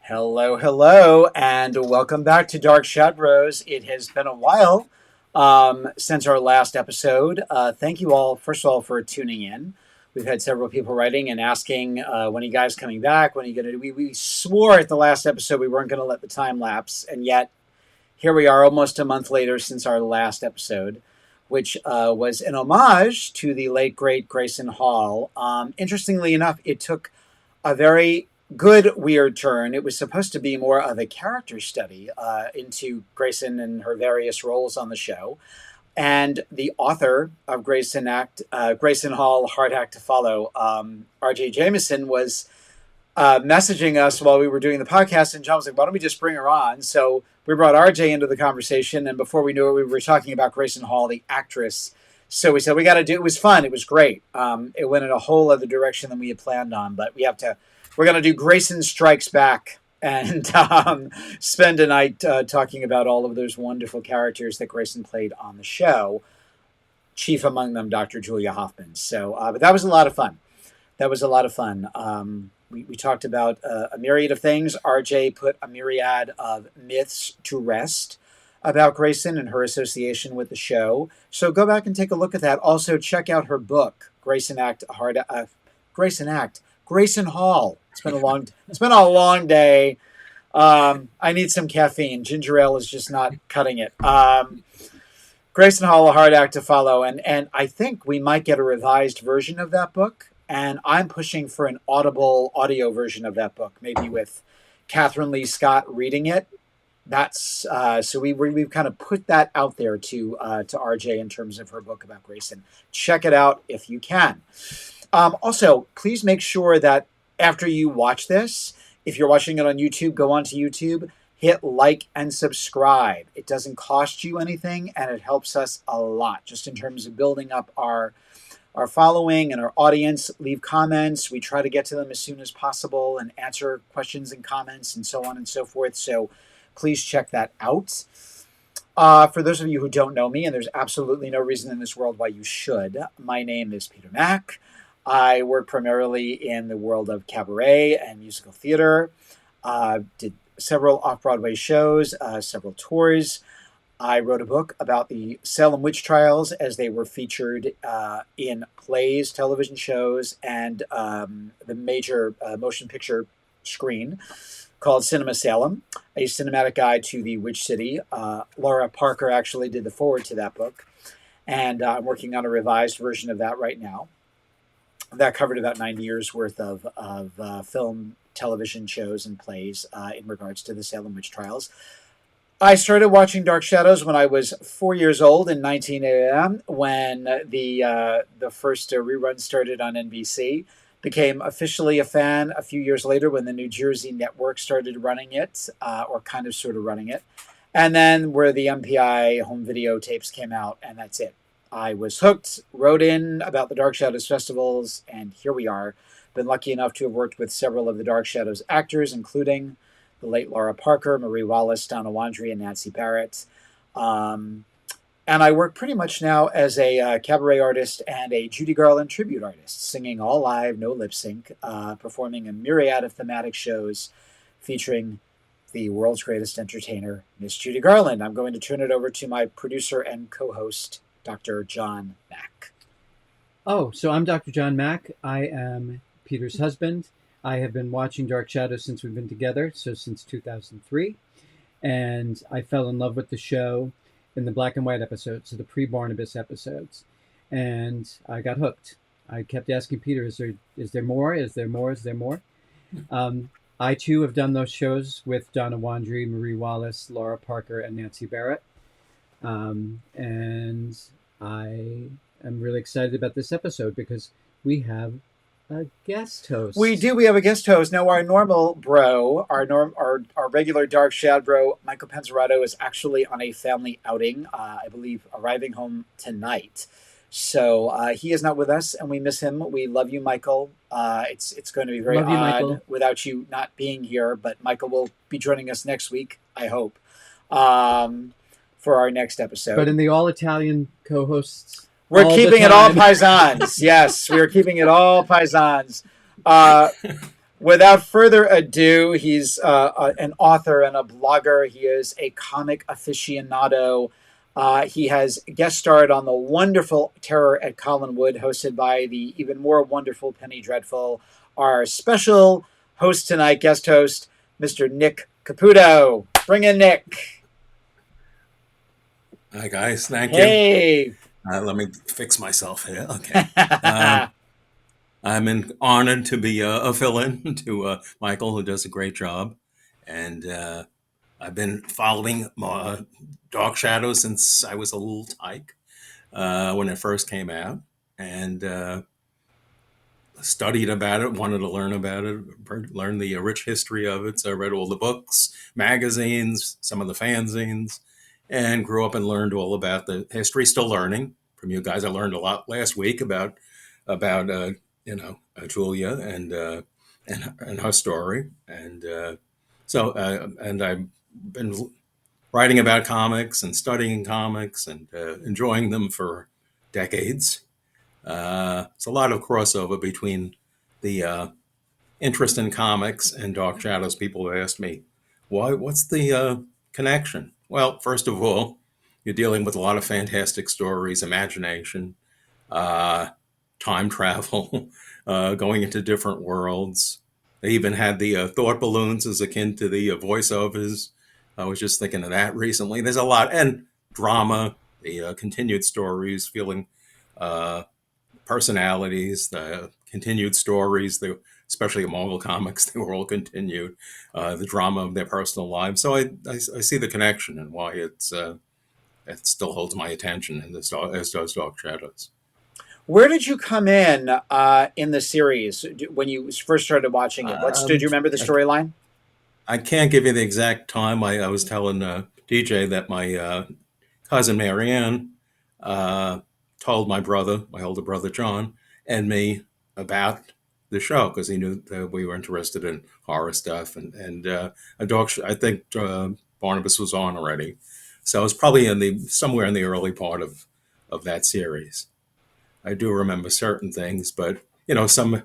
Hello, hello, and welcome back to Dark Shad-Bros. It has been a while since our last episode. Thank you all, first of all, for tuning in. We've had several people writing and asking, when are you guys coming back? When are you going to do? We swore at the last episode we weren't going to let the time lapse, and yet here we are almost a month later since our last episode, which was an homage to the late, great Grayson Hall. Interestingly enough, it took a very good weird turn. It was supposed to be more of a character study into Grayson and her various roles on the show. And the author of Grayson Hall, Hard Act to Follow, R.J. Jameson, was messaging us while we were doing the podcast, and John was like, why don't we just bring her on? So we brought RJ into the conversation, and before we knew it, we were talking about Grayson Hall, the actress. So we said, we got to do it. Was fun. It was great. It went in a whole other direction than we had planned on, but we're going to do Grayson Strikes Back and spend a night talking about all of those wonderful characters that Grayson played on the show, chief among them, Dr. Julia Hoffman. So, but that was a lot of fun. We talked about a myriad of things. RJ put a myriad of myths to rest about Grayson and her association with the show. So go back and take a look at that. Also, check out her book, Grayson Hall. It's been a long day. I need some caffeine. Ginger ale is just not cutting it. Grayson Hall, A Hard Act to Follow. And I think we might get a revised version of that book. And I'm pushing for an audible audio version of that book, maybe with Catherine Lee Scott reading it. That's so we've kind of put that out there to RJ in terms of her book about Grayson. Check it out if you can. Also, please make sure that after you watch this, if you're watching it on YouTube, go onto YouTube, hit like and subscribe. It doesn't cost you anything, and it helps us a lot just in terms of building up our following and our audience. Leave comments. We try to get to them as soon as possible and answer questions and comments and so on and so forth. So please check that out. For those of you who don't know me, and there's absolutely no reason in this world why you should, my name is Peter Mack. I work primarily in the world of cabaret and musical theater. Did several off-Broadway shows, several tours. I wrote a book about the Salem witch trials as they were featured in plays, television shows, and the major motion picture screen called Cinema Salem, a cinematic guide to the Witch City. Laura Parker actually did the foreword to that book, and I'm working on a revised version of that right now. That covered about 9 years worth of film, television shows, and plays in regards to the Salem witch trials. I started watching Dark Shadows when I was 4 years old in 1980, when the first rerun started on NBC. Became officially a fan a few years later when the New Jersey network started running it, or kind of sort of running it. And then where the MPI home video tapes came out, and that's it. I was hooked, wrote in about the Dark Shadows festivals, and here we are. Been lucky enough to have worked with several of the Dark Shadows actors, including the late Laura Parker, Marie Wallace, Donna Wandry, and Nancy Barrett. And I work pretty much now as a cabaret artist and a Judy Garland tribute artist, singing all live, no lip sync, performing a myriad of thematic shows featuring the world's greatest entertainer, Miss Judy Garland. I'm going to turn it over to my producer and co-host, Dr. John Mack. Oh, so I'm Dr. John Mack. I am Peter's husband. I have been watching Dark Shadows since we've been together, so since 2003. And I fell in love with the show in the black and white episodes, so the pre-Barnabas episodes. And I got hooked. I kept asking Peter, is there more? Is there more? Is there more? Um, I too have done those shows with Donna Wandry, Marie Wallace, Laura Parker, and Nancy Barrett. And I am really excited about this episode because we have a guest host. We do. We have a guest host now. Our normal bro, our regular Dark Shad-Bro, Michael Panzerato, is actually on a family outing. I believe arriving home tonight. So he is not with us, and we miss him. We love you, Michael. It's going to be very Love you, odd Michael. without you not being here, but Michael will be joining us next week, I hope, for our next episode. But in the all Italian co-hosts, we're all keeping the it all time. paisans. Yes, we are keeping it all paisans. Without further ado, he's an author and a blogger. He is a comic aficionado. He has guest starred on the wonderful Terror at Collinwood, hosted by the even more wonderful Penny Dreadful. Our special host tonight, guest host, Mr. Nick Caputo. Bring in Nick. Hi, guys. Thank you. Hey. Let me fix myself here. Okay. I'm honored to be a fill-in to Michael, who does a great job. And I've been following Dark Shadows since I was a little tyke when it first came out. And studied about it, wanted to learn about it, learn the rich history of it. So I read all the books, magazines, some of the fanzines, and grew up and learned all about the history. Still learning from you guys. I learned a lot last week about Julia and her story, and and I've been writing about comics and studying comics and enjoying them for decades. It's a lot of crossover between the interest in comics and Dark Shadows. People have asked me, what's the connection? Well, first of all, you're dealing with a lot of fantastic stories, imagination, time travel, going into different worlds. They even had the thought balloons as akin to the voiceovers. I was just thinking of that recently. There's a lot, and drama, the continued stories, feeling personalities, the continued stories, especially in Marvel Comics, they were all continued, the drama of their personal lives. So I see the connection and why it still holds my attention, and as does Dark Shadows. Where did you come in the series when you first started watching it? Did you remember the storyline? I can't give you the exact time. I was telling DJ that my cousin Marianne told my older brother John, and me about the show because he knew that we were interested in horror stuff. And I think Barnabas was on already, so it was probably somewhere in the early part of that series. I do remember certain things, but some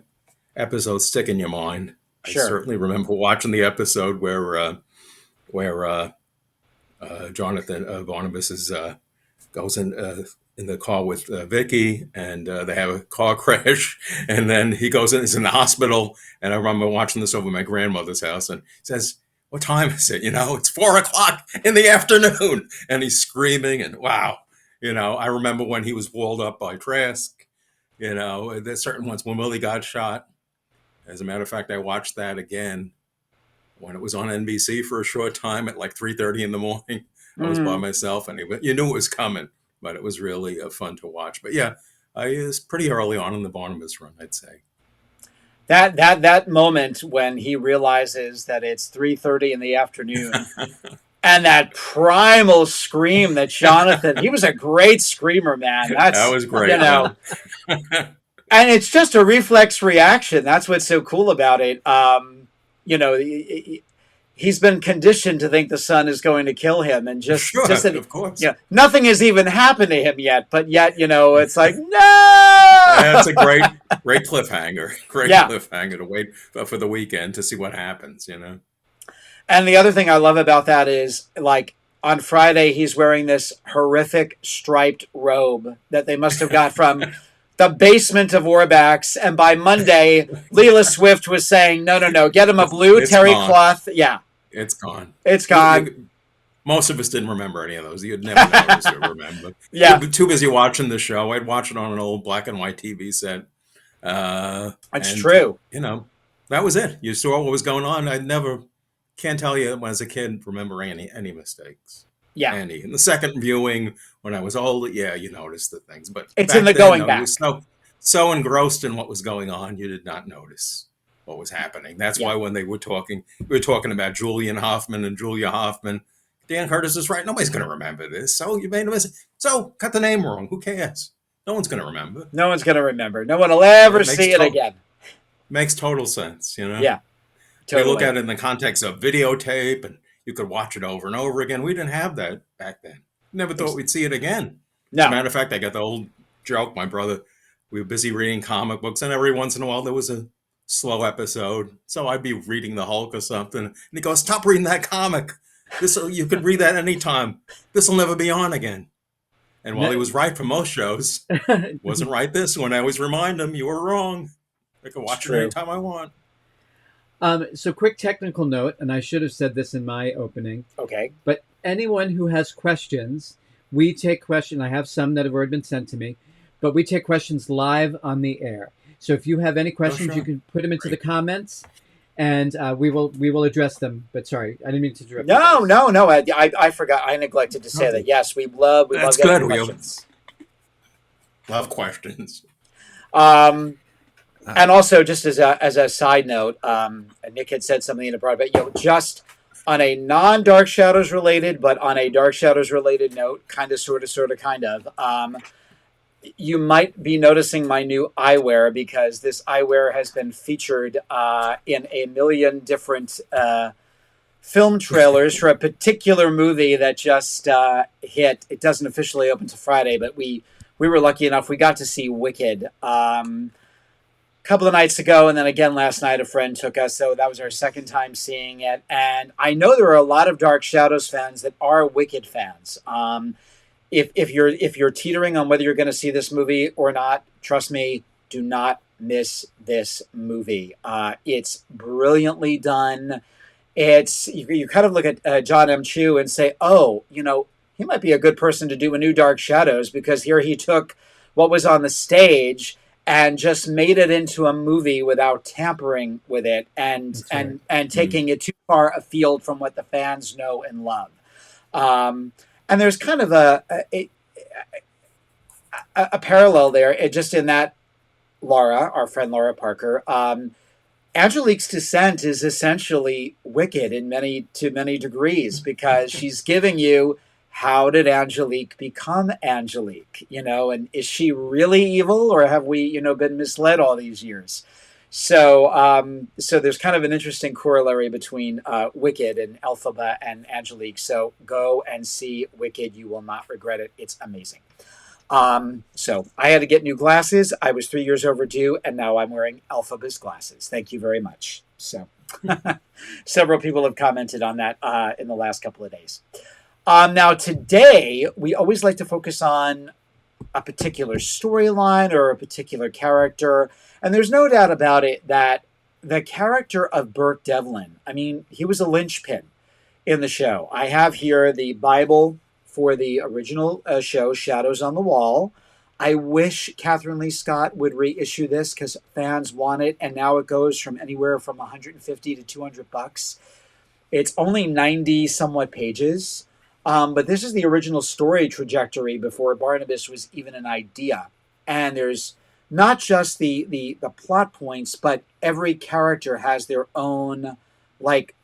episodes stick in your mind. Sure. I certainly remember watching the episode where Jonathan Barnabas goes in the car with Vicky, and they have a car crash, and then he's in the hospital. And I remember watching this over at my grandmother's house, and he says, "What time is it? It's 4:00 in the afternoon," and he's screaming, and wow. I remember when he was walled up by Trask. There's certain ones when Willie got shot. As a matter of fact, I watched that again when it was on NBC for a short time at like 3:30 in the morning. I was by myself, and you knew it was coming, but it was really fun to watch. But yeah, I was pretty early on in the Barnabas run, I'd say. That moment when he realizes that it's 3:30 in the afternoon. And that primal scream that Jonathan, he was a great scremer, man. That was great. And it's just a reflex reaction. That's what's so cool about it. He's been conditioned to think the son is going to kill him, and of course. Nothing has even happened to him yet, but yet, it's like, no! That's a great cliffhanger. Cliffhanger to wait for the weekend to see what happens, And the other thing I love about that is, like, on Friday, he's wearing this horrific striped robe that they must have got from the basement of Orbex, and by Monday, Leela Swift was saying, no, get him a blue It's terry gone. cloth. Yeah, It's gone. it's gone. Most of us didn't remember any of those. You'd never notice or remember. Yeah, You'd be too busy watching the show. I'd watch it on an old black and white TV set. it's And, true. that was it. You saw what was going on. Can't tell you when as a kid remembering any mistakes. Yeah, Any. In the second viewing, when I was older, yeah, you noticed the things. But it's in back the then, going no, you back. were so engrossed in what was going on, you did not notice what was happening. That's Yeah. why when we were talking about Julian Hoffman and Julia Hoffman. Dan Curtis is right. Nobody's going to remember this. So you made a mistake. So cut the name wrong. Who cares? No one's going to remember. No one's going to remember. No one will ever see it again. Makes total sense, Yeah, We look totally. at it in the context of videotape, and you could watch it over and over again. We didn't have that back then. Never thought we'd see it again. As a No, matter of fact, I got the old joke. My brother, we were busy reading comic books, and every once in a while there was a slow episode. So I'd be reading the Hulk or something, and he goes, "Stop reading that comic. You could read that anytime. This will never be on again." And while he was right for most shows, wasn't right this one. I always remind him, "You were wrong. I can watch it true. anytime I want." So quick technical note, and I should have said this in my opening, Okay. but anyone who has questions, we take questions. I have some that have already been sent to me, but we take questions live on the air. So if you have any questions, sure. you can put them into the Great. comments, and we will address them. But sorry, I didn't mean to interrupt. No. I forgot. I neglected to say that. Yes, we love That's getting good. We questions. love questions. And also, just as a side note, Nick had said something in the broad, but just on a non-Dark Shadows related, but on a Dark Shadows related note, kind of, sort of, you might be noticing my new eyewear because this eyewear has been featured in a million different film trailers for a particular movie that just hit. It doesn't officially open to Friday, but we were lucky enough. We got to see Wicked couple of nights ago, and then again last night a friend took us, so that was our second time seeing it. And I know there are a lot of Dark Shadows fans that are Wicked fans. If you're teetering on whether you're going to see this movie or not, trust me, do not miss this movie. It's brilliantly done. It's you kind of look at John M. Chu and say, oh, he might be a good person to do a new Dark Shadows, because here he took what was on the stage and just made it into a movie without tampering with it and taking it too far afield from what the fans know and love. And there's kind of a parallel there, just in that Laura, our friend Laura Parker, Angelique's descent is essentially Wicked to many degrees, because she's giving you, how did Angelique become Angelique? And is she really evil, or have we, been misled all these years? So there's kind of an interesting corollary between Wicked and Elphaba and Angelique. So go and see Wicked. You will not regret it. It's amazing. So I had to get new glasses. I was 3 years overdue, and now I'm wearing Elphaba's glasses. Thank you very much. So several people have commented on that in the last couple of days. Now, today, we always like to focus on a particular storyline or a particular character. And there's no doubt about it that the character of Burke Devlin, he was a linchpin in the show. I have here the Bible for the original show, Shadows on the Wall. I wish Catherine Lee Scott would reissue this, because fans want it. And now it goes from anywhere from $150 to $200. It's only 90 somewhat pages. But this is the original story trajectory before Barnabas was even an idea. And there's not just the plot points, but every character has their own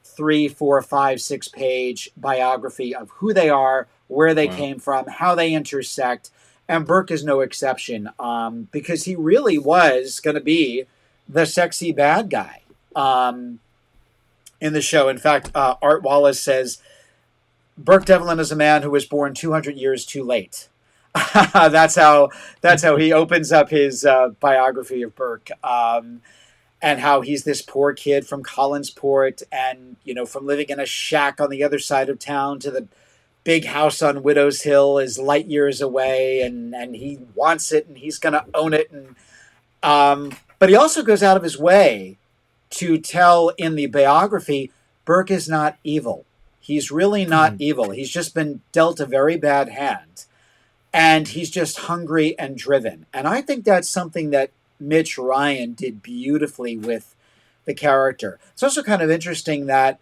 3, 4, 5, 6 page biography of who they are, where they came from, how they intersect. And Burke is no exception, because he really was going to be the sexy bad guy in the show. In fact, Art Wallace says, Burke Devlin is a man who was born 200 years too late. That's how he opens up his biography of Burke, and how he's this poor kid from Collinsport, and from living in a shack on the other side of town to the big house on Widow's Hill is light years away, and he wants it, and he's going to own it. And but he also goes out of his way to tell in the biography, Burke is not evil. He's really not evil. He's just been dealt a very bad hand. And he's just hungry and driven. And I think that's something that Mitch Ryan did beautifully with the character. It's also kind of interesting that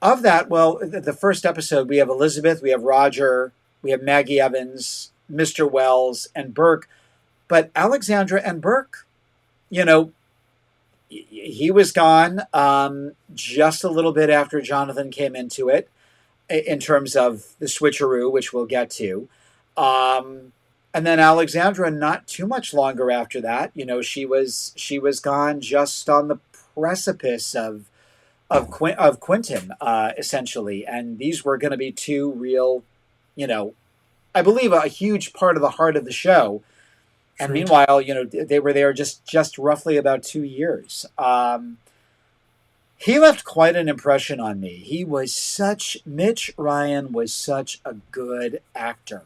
of that, well, the first episode, we have Elizabeth, we have Roger, we have Maggie Evans, Mr. Wells, and Burke. But Alexandra and Burke, you know, he was gone just a little bit after Jonathan came into it in terms of the switcheroo, which we'll get to. And then Alexandra, not too much longer after that, you know, she was gone just on the precipice of Quentin, essentially. And these were going to be two real, you know, I believe a huge part of the heart of the show. And meanwhile, you know, they were there just roughly about 2 years. He left quite an impression on me. Mitch Ryan was such a good actor.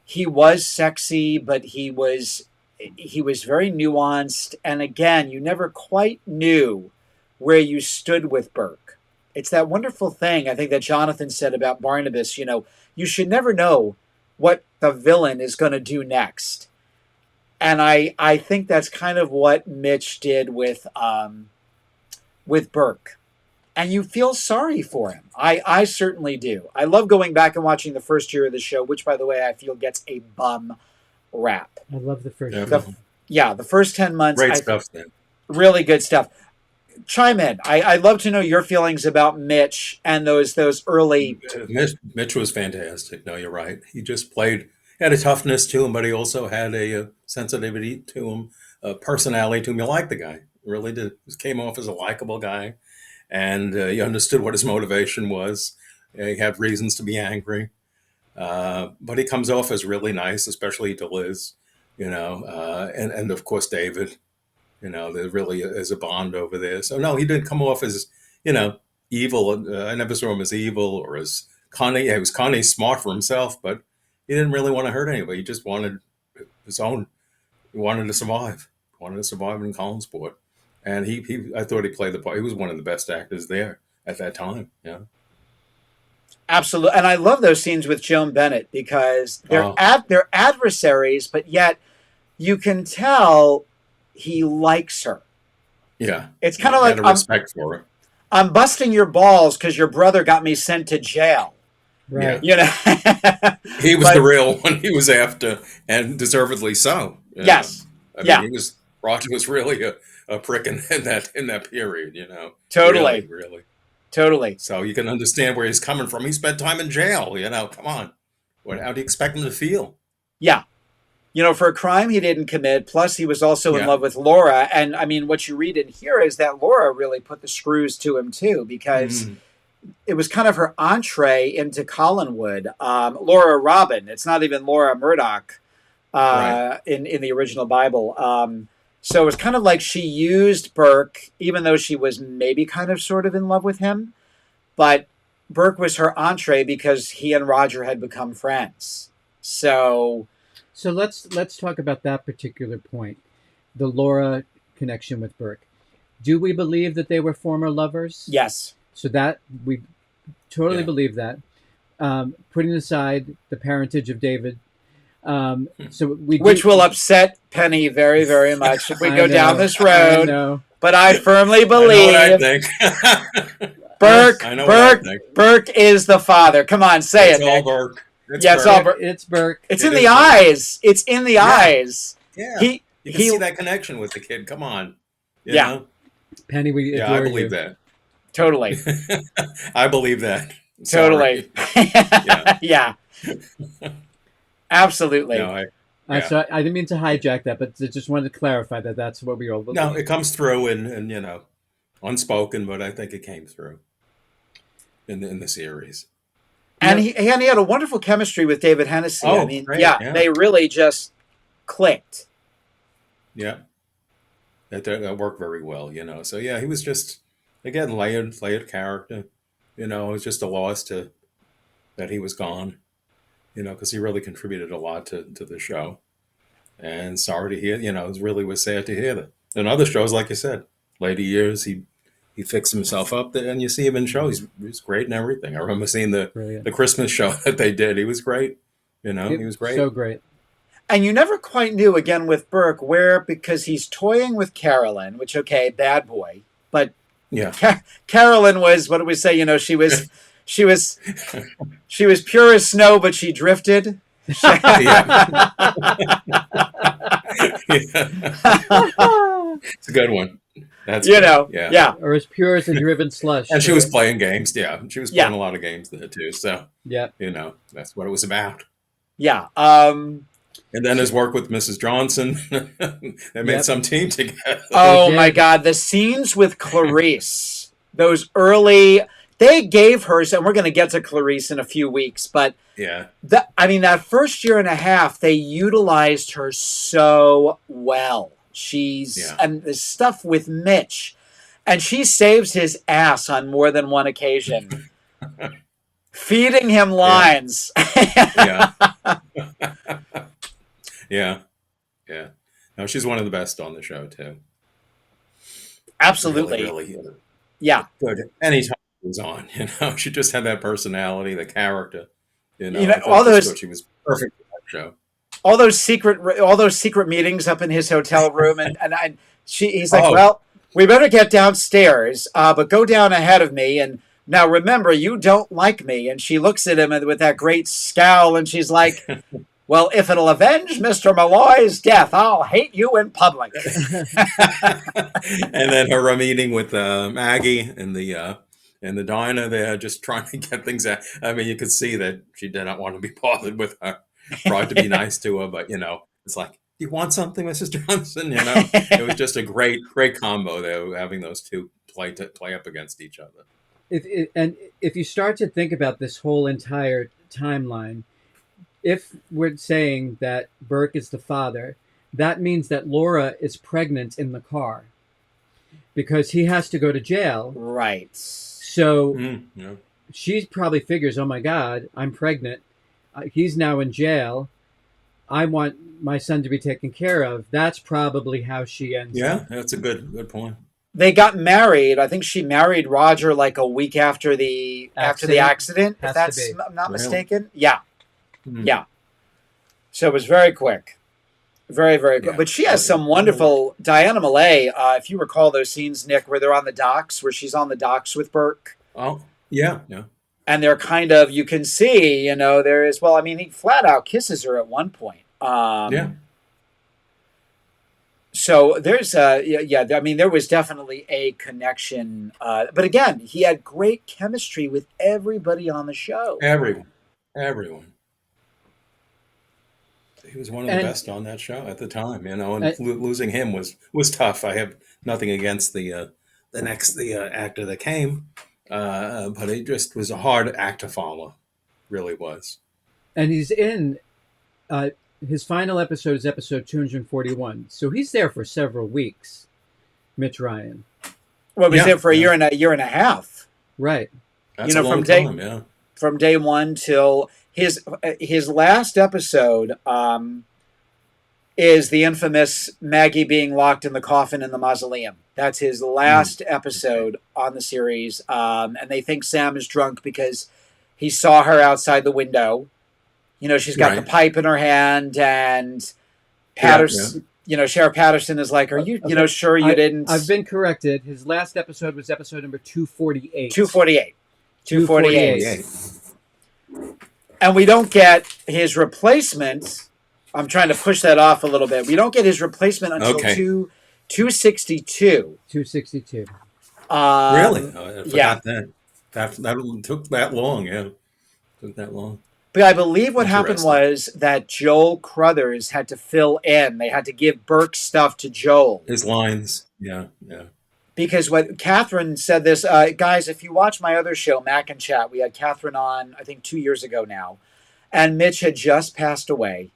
He was sexy, but he was very nuanced. And again, you never quite knew where you stood with Burke. It's that wonderful thing, I think, that Jonathan said about Barnabas, you know, you should never know what the villain is going to do next. And I think that's kind of what Mitch did with Burke. And you feel sorry for him. I certainly do. I love going back and watching the first year of the show, which, by the way, I feel gets a bum rap. I love the first year. The first 10 months. Great stuff, then. Really good stuff. Chime in. I'd love to know your feelings about Mitch and those early. Mitch was fantastic. No, you're right. He just had a toughness to him, but he also had a sensitivity to him, a personality to him. You liked the guy, really did. He came off as a likable guy, and you understood what his motivation was. He had reasons to be angry, but he comes off as really nice, especially to Liz, you know, and of course David. You know, there really is a bond over there. So no, he didn't come off as, you know, evil. I never saw him as evil or as cunning. He was cunning, smart for himself, but he didn't really want to hurt anybody. He just wanted his own. He wanted to survive. He wanted to survive in Collinsport, and I thought he played the part. He was one of the best actors there at that time. Yeah, absolutely. And I love those scenes with Joan Bennett because they're adversaries, but yet you can tell he likes her. Yeah. It's kind of like respect for her. I'm busting your balls because your brother got me sent to jail. Right. You know, he was the real one. He was after, and deservedly so. Yes. I mean, Roger was really a prick in that period. You know. Totally. Really. Totally. So you can understand where he's coming from. He spent time in jail. You know, come on. How do you expect him to feel? Yeah. You know, for a crime he didn't commit, plus he was also in love with Laura. And I mean, what you read in here is that Laura really put the screws to him too, because it was kind of her entree into Collinwood. Laura Robin, it's not even Laura Murdoch in the original Bible. So it was kind of like she used Burke, even though she was maybe kind of sort of in love with him. But Burke was her entree because he and Roger had become friends. So let's talk about that particular point, the Laura connection with Burke. Do we believe that they were former lovers? Yes. So that we totally believe that. Putting aside the parentage of David, which will upset Penny very, very much if we go down this road. But I firmly believe. I know what I think. Burke is the father. Come on, say it. It's all Burke. It's all Burke. It's Burke. It's in the eyes. It's in the eyes. Yeah. You can see that connection with the kid. Come on. You know? Penny, I believe that. Totally. I believe that. Totally. Yeah. Absolutely. No, so I didn't mean to hijack that, but I just wanted to clarify that that's what we all believe. No, it comes through in you know, unspoken, but I think it came through in the series. And he had a wonderful chemistry with David Hennessy. Oh, I mean, great, they really just clicked. Yeah. That worked very well, you know. So, he was just, again, layered character. You know, it was just a loss to that he was gone. You know, because he really contributed a lot to the show. And sorry to hear. You know, it really was sad to hear that. In other shows, like you said, later years he fixed himself up there, and you see him in shows. He's great and everything. I remember seeing Brilliant. the Christmas show that they did. He was great. You know, he was great. So great. And you never quite knew, again, with Burke, where, because he's toying with Carolyn, which, okay, bad boy. But Yeah. Carolyn was, what do we say? You know, she was pure as snow, but she drifted. Yeah. It's a good one. That's You good. know, Yeah. yeah. Or as pure as a driven slush. And she was playing games. Yeah, she was playing Yeah. a lot of games there too. So Yeah. you know, that's what it was about. Yeah. And then his work with Mrs. Johnson, they made Yep. some team together. Oh They my did. God, the scenes with Clarice, those early, they gave her, and we're going to get to Clarice in a few weeks, but Yeah, that first year and a half, they utilized her so well. Yeah. And the stuff with Mitch, and she saves his ass on more than one occasion, feeding him lines. yeah, yeah, yeah. No, she's one of the best on the show too. Absolutely. Really, really Yeah. good. Anytime she was on, you know, she just had that personality, the character. You know, You know, I all those- thought she was perfect for that show. all those secret meetings up in his hotel room, and he's like, Oh. well, we better get downstairs, but go down ahead of me, and now remember, you don't like me. And she looks at him with that great scowl, and she's like, well, if it'll avenge Mr. Malloy's death, I'll hate you in public. And then her meeting with Maggie in the diner there, just trying to get things out. I mean, you could see that she did not want to be bothered with her. Tried to be nice to her, but you know, it's like, do you want something, Mrs. Johnson? You know, it was just a great combo there, having those two play up against each other. If you start to think about this whole entire timeline, if we're saying that Burke is the father, that means that Laura is pregnant in the car because he has to go to jail. Right. So Yeah. she probably figures, oh my God, I'm pregnant. He's now in jail. I want my son to be taken care of. That's probably how she ends up. Yeah, that's a good point. They got married. I think she married Roger like a week after the accident, if Has to that's be. I'm not Really? mistaken. Yeah. Hmm. Yeah. So it was very quick. Very, very quick. Yeah. But she has some wonderful Diana Malay, if you recall those scenes, Nick, where they're on the docks, where she's on the docks with Burke. Oh, yeah. And they're kind of, you can see, you know, there is, well, I mean, he flat out kisses her at one point. Yeah. So there's I mean, there was definitely a connection. But again, he had great chemistry with everybody on the show. Everyone. He was one of the And- best on that show at the time, you know, and And- losing him was tough. I have nothing against the actor that came, but it just was a hard act to follow. Really was. And he's in his final episode is episode 241. So he's there for several weeks, Mitch Ryan. Well, he was Yeah, there for a yeah. year and a half. Right. That's You know, a long from day- time, yeah. From day one till his last episode is the infamous Maggie being locked in the coffin in the mausoleum. That's his last episode on the series. And they think Sam is drunk because he saw her outside the window. You know, she's got the Right. pipe in her hand, and Patterson, you know, Sheriff Patterson is like, are you, you know, sure you didn't? I've been corrected. His last episode was episode number 248. 248. 248. 248. And we don't get his replacement. I'm trying to push that off a little bit. We don't get his replacement until Okay. 262. 262. Really? Oh, I forgot yeah. that. That took that long, yeah. Took that long. But I believe what happened Interesting. was that Joel Crothers had to fill in. They had to give Burke stuff to Joel. His lines, yeah. Because what Catherine said this, guys, if you watch my other show, Mac and Chat, we had Catherine on, I think 2 years ago now. And Mitch had just passed away.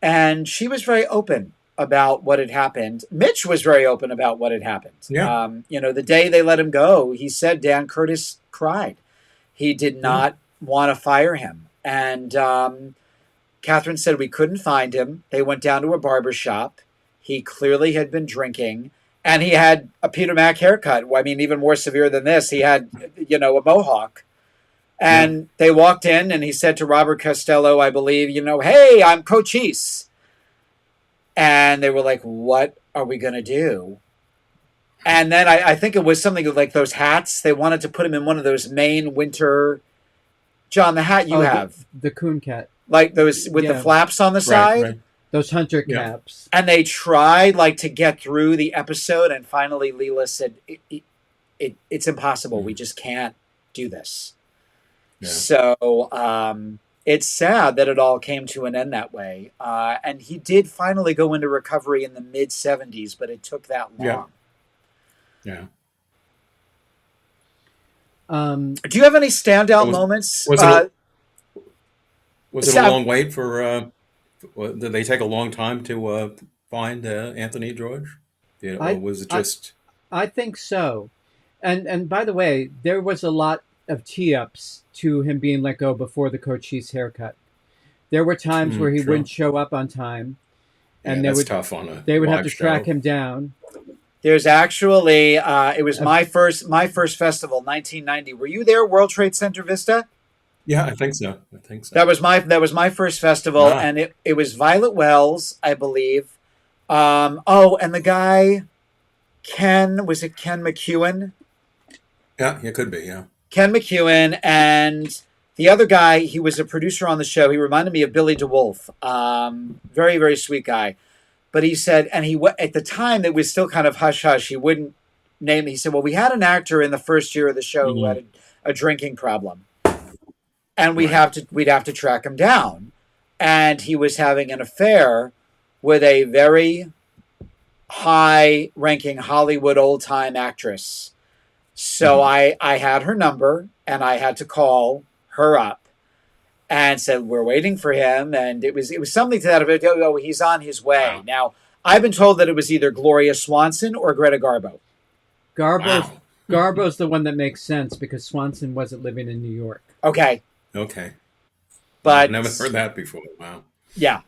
And she was very open about what had happened. Mitch was very open about what had happened. Yeah. You know, the day they let him go, he said Dan Curtis cried. He did not want to fire him. And Catherine said we couldn't find him. They went down to a barber shop. He clearly had been drinking. And he had a Peter Mac haircut. I mean, even more severe than this. He had, a mohawk. And they walked in, and he said to Robert Costello, I believe, hey, I'm Cochise. And they were like, what are we going to do? And then I think it was something like those hats. They wanted to put him in one of those Maine winter... John, the hat you have. The coon cat. Like those with the flaps on the side. Right. Those hunter caps. And they tried to get through the episode, and finally Leela said, it's impossible. We just can't do this. Yeah. So it's sad that it all came to an end that way. And he did finally go into recovery in the mid-'70s, but it took that long. Yeah. Do you have any standout moments? Was it a long wait for... did they take a long time to find Anthony George? Or was it just... I think so. And by the way, there was a lot of tee-ups to him being let go before the Cochise haircut. There were times where he wouldn't show up on time. And that's tough on a they would have to show. track him down. There's actually, it was my first festival, 1990. Were you there, World Trade Center Vista? Yeah, I think so. That was my first festival, and it was Violet Wells, I believe. And the guy, was it Ken McEwen? Yeah, it could be, yeah. Ken McEwen, and the other guy, he was a producer on the show. He reminded me of Billy DeWolf. Very, very sweet guy. But he said, and at the time, it was still kind of hush-hush. He wouldn't name it. He said, well, we had an actor in the first year of the show who had a drinking problem. And we'd have to track him down. And he was having an affair with a very high-ranking Hollywood old-time actress. So I had her number, and I had to call her up and said, we're waiting for him. And it was something to that effect. Oh, he's on his way. Wow. Now, I've been told that it was either Gloria Swanson or Greta Garbo. Garbo's the one that makes sense because Swanson wasn't living in New York. Okay. But I've never heard that before. Wow. Yeah.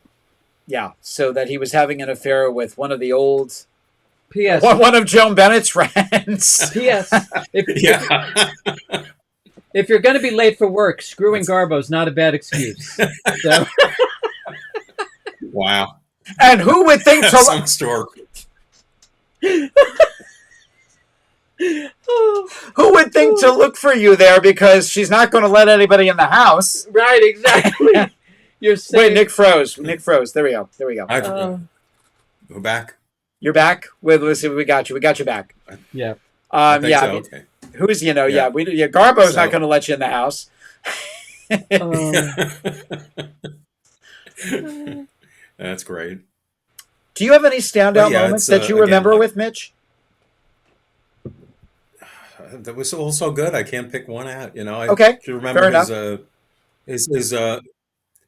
So that he was having an affair with one of the old... P.S. One of Joan Bennett's friends. P.S. If you're going to be late for work, screwing Garbo's not a bad excuse. So. Wow. And who would think to... Some story. Who would think to look for you there because she's not going to let anybody in the house. Right, exactly. You're saying... Wait, Nick froze. There we go. We're back. You're back? Let's see, we got you. We got you back. Yeah. I think so. Okay. Who's, Garbo's not going to let you in the house. That's great. Do you have any standout moments that you remember with Mitch? That was all so good. I can't pick one out. I remember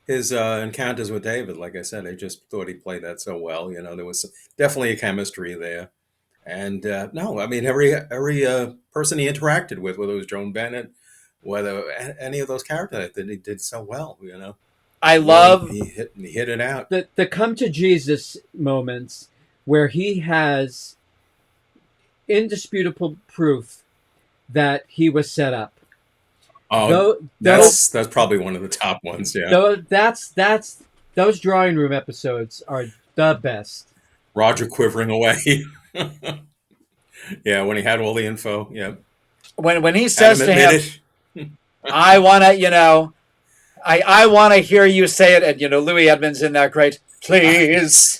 his encounters with David. Like I said, I just thought he played that so well. There was definitely a chemistry there. And every person he interacted with, whether it was Joan Bennett, whether any of those characters, that he did so well. I love he hit it out. The come to Jesus moments where he has indisputable proof that he was set up. Oh, that's probably one of the top ones. Yeah, those drawing room episodes are the best. Roger quivering away. Yeah, when he had all the info. Yeah, when he says to him, "I want to, I want to hear you say it," and Louis Edmonds in that great. Please.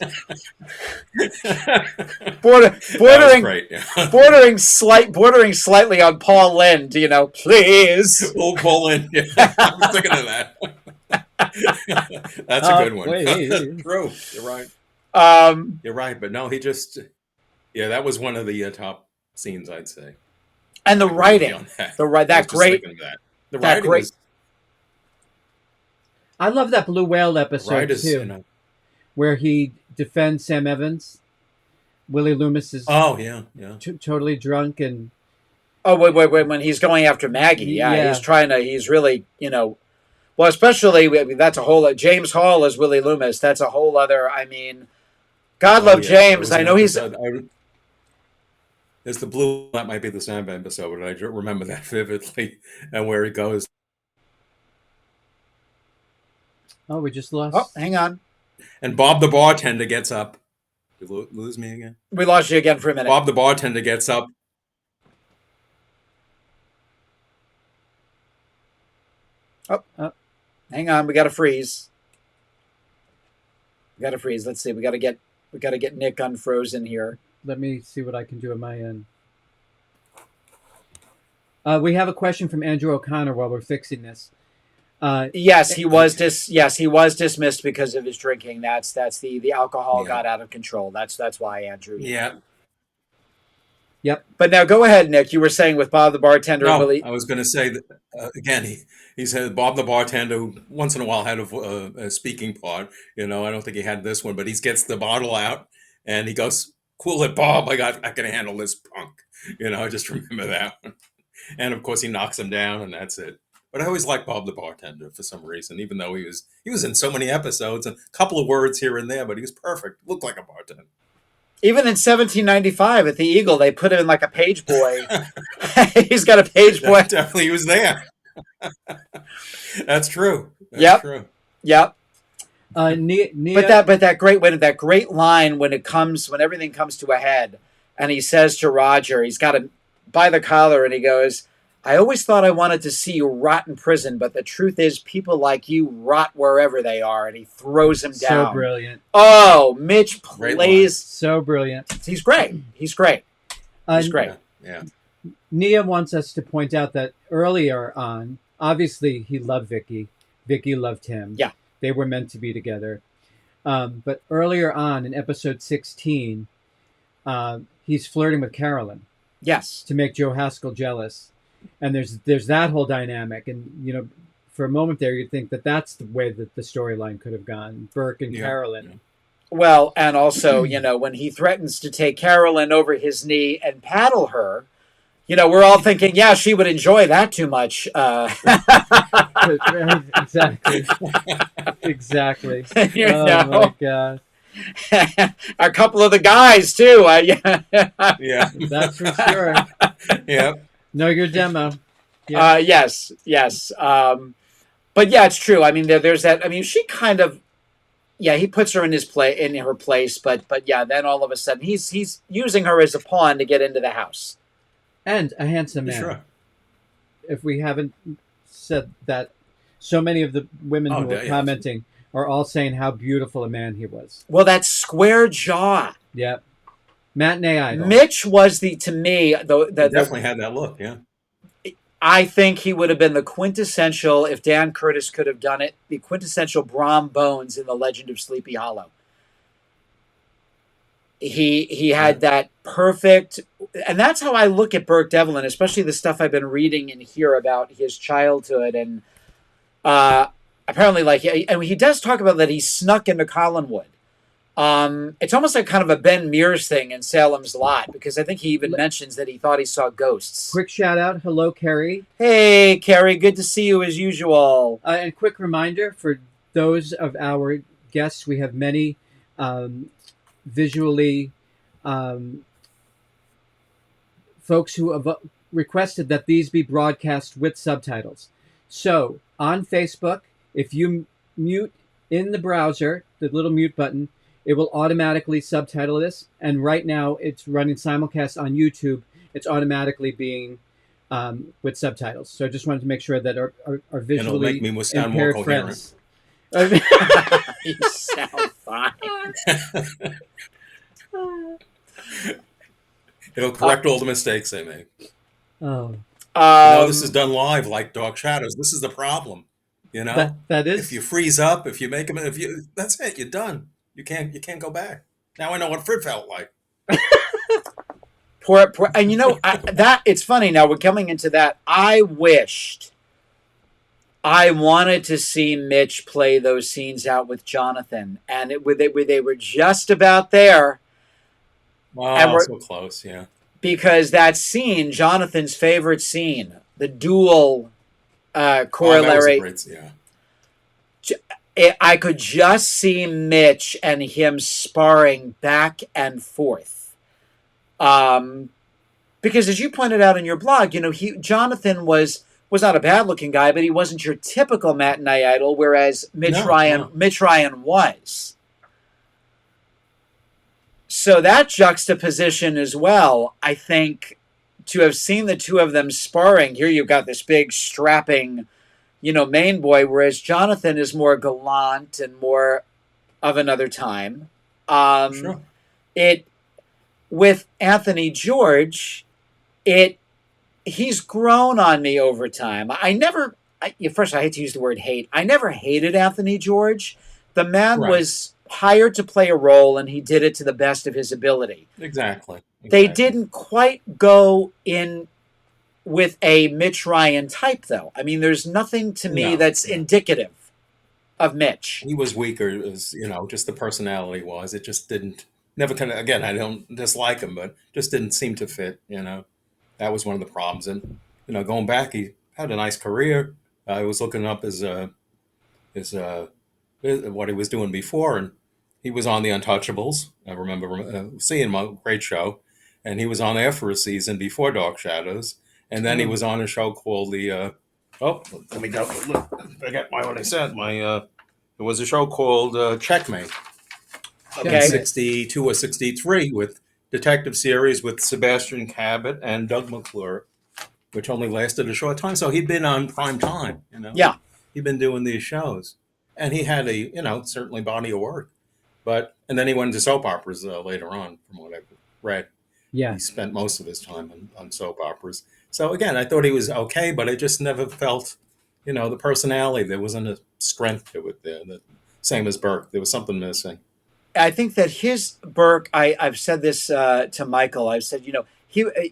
Bordering slightly on Paul Lynde, please. Oh, Paul Lynde. Yeah, I was thinking of that. That's a good one. True. You're right. You're right. But no, he just, that was one of the top scenes, I'd say. And the writing. The writing was... I love that Blue Whale episode, too. Where he defends Sam Evans. Willie Loomis is totally drunk, and Oh, wait. When he's going after Maggie, yeah, Yeah. he's really, well, especially, I mean, that's a whole, James Hall as Willie Loomis. That's a whole other, I mean, God Oh love yeah, there James. was I an know he's, episode. There's the blue. That might be the same episode, but I remember that vividly, and where he goes. Oh, we just oh, lost. hang on. And Bob the bartender gets up. Did you lose me again? We lost you again for a minute. Bob the bartender gets up. Hang on. We got to freeze. Let's see. We got to get Nick unfrozen here. Let me see what I can do at my end. We have a question from Andrew O'Connor while we're fixing this. Yes, he was dismissed because of his drinking. That's the alcohol got out of control. That's why, Andrew. Yeah. Yep. But now go ahead, Nick. You were saying with Bob the bartender. No, Willie... I was going to say that again. He said Bob the bartender, who once in a while had a speaking part. I don't think he had this one, but he gets the bottle out and he goes, "Cool it, Bob. I can handle this punk." I just remember that one. And of course, he knocks him down, and that's it. But I always liked Bob the bartender for some reason, even though he was in so many episodes and a couple of words here and there, but he was perfect. Looked like a bartender. Even in 1795 at the Eagle, they put him in like a page boy. He's got a page boy. Definitely, he was there. That's true. Yep. True. Yep. Nia, But that great line when everything comes to a head, and he says to Roger, he's got him by the collar, and he goes, "I always thought I wanted to see you rot in prison, but the truth is people like you rot wherever they are," and he throws him down. So brilliant. Oh, Mitch plays so brilliant. He's great. He's great. Yeah. Nia wants us to point out that earlier on, obviously he loved Vicky. Vicky loved him. Yeah. They were meant to be together. But earlier on in episode 16, he's flirting with Carolyn. Yes. To make Joe Haskell jealous. And there's that whole dynamic. And, for a moment there, you'd think that that's the way that the storyline could have gone. Burke and Carolyn. Yeah. Well, and also, when he threatens to take Carolyn over his knee and paddle her, we're all thinking, yeah, she would enjoy that too much. Exactly. My God. A couple of the guys too. Yeah, that's for sure. Yeah. Know your demo. Yeah. Yes. But yeah, it's true. I mean, there's that. I mean, she kind of, he puts her in her place. But yeah, then all of a sudden he's using her as a pawn to get into the house. And a handsome man. Sure. If we haven't said that, so many of the women who are commenting are all saying how beautiful a man he was. Well, that square jaw. Yep. Matinee idol. Mitch was to me, definitely had that look, yeah. I think he would have been the quintessential, if Dan Curtis could have done it, the quintessential Brom Bones in The Legend of Sleepy Hollow. He had that perfect, and that's how I look at Burke Devlin, especially the stuff I've been reading and hear about his childhood. And apparently, and he does talk about that he snuck into Collinwood. It's almost like kind of a Ben Mears thing in Salem's Lot, because I think he even mentions that he thought he saw ghosts. Quick shout out. Hello, Carrie. Hey, Carrie. Good to see you as usual. And quick reminder for those of our guests, we have many visually folks who have requested that these be broadcast with subtitles. So on Facebook, if you mute in the browser, the little mute button, it will automatically subtitle this. And right now it's running simulcast on YouTube. It's automatically being with subtitles. So I just wanted to make sure that our visually impaired friends. You sound fine. It'll correct all the mistakes they make. Oh. This is done live like Dark Shadows. This is the problem. That is. If you freeze up, if you make them, that's it. You're done. You can't go back. Now I know what Fred felt like. Poor, and that it's funny. Now we're coming into that. I wanted to see Mitch play those scenes out with Jonathan, and they were just about there. Wow, so close, yeah. because that scene, Jonathan's favorite scene, the duel Oh, that was a corollary. great, yeah. I could just see Mitch and him sparring back and forth. Because as you pointed out in your blog, Jonathan was not a bad looking guy, but he wasn't your typical matinee idol, whereas No, no. Mitch Ryan was. So that juxtaposition as well, I think, to have seen the two of them sparring, here you've got this big strapping, main boy, whereas Jonathan is more gallant and more of another time. Sure. It with Anthony George, he's grown on me over time. First, I hate to use the word hate. I never hated Anthony George. The man Right. was hired to play a role, and he did it to the best of his ability. Exactly. They didn't quite go in with a Mitch Ryan type, though. I mean, there's nothing to me that's indicative of Mitch. He was weaker, as just the personality was. It just didn't. Never kind of. Again, I don't dislike him, but just didn't seem to fit. That was one of the problems. And going back, he had a nice career. I was looking up his what he was doing before, and he was on the Untouchables. I remember seeing him, a great show, and he was on there for a season before Dark Shadows, and then he was on a show called the. Let me go. Forget what I said. It was a show called Checkmate. Okay. 62 or 63 with detective series with Sebastian Cabot and Doug McClure, which only lasted a short time. So he'd been on prime time, Yeah. He'd been doing these shows. And he had a, certainly body of work. And then he went into soap operas later on, from what I've read. Yeah. He spent most of his time on soap operas. So again, I thought he was okay, but I just never felt, the personality. There wasn't a strength to it there. Same as Burke. There was something missing. I think that Burke, I've said this to Michael. I've said,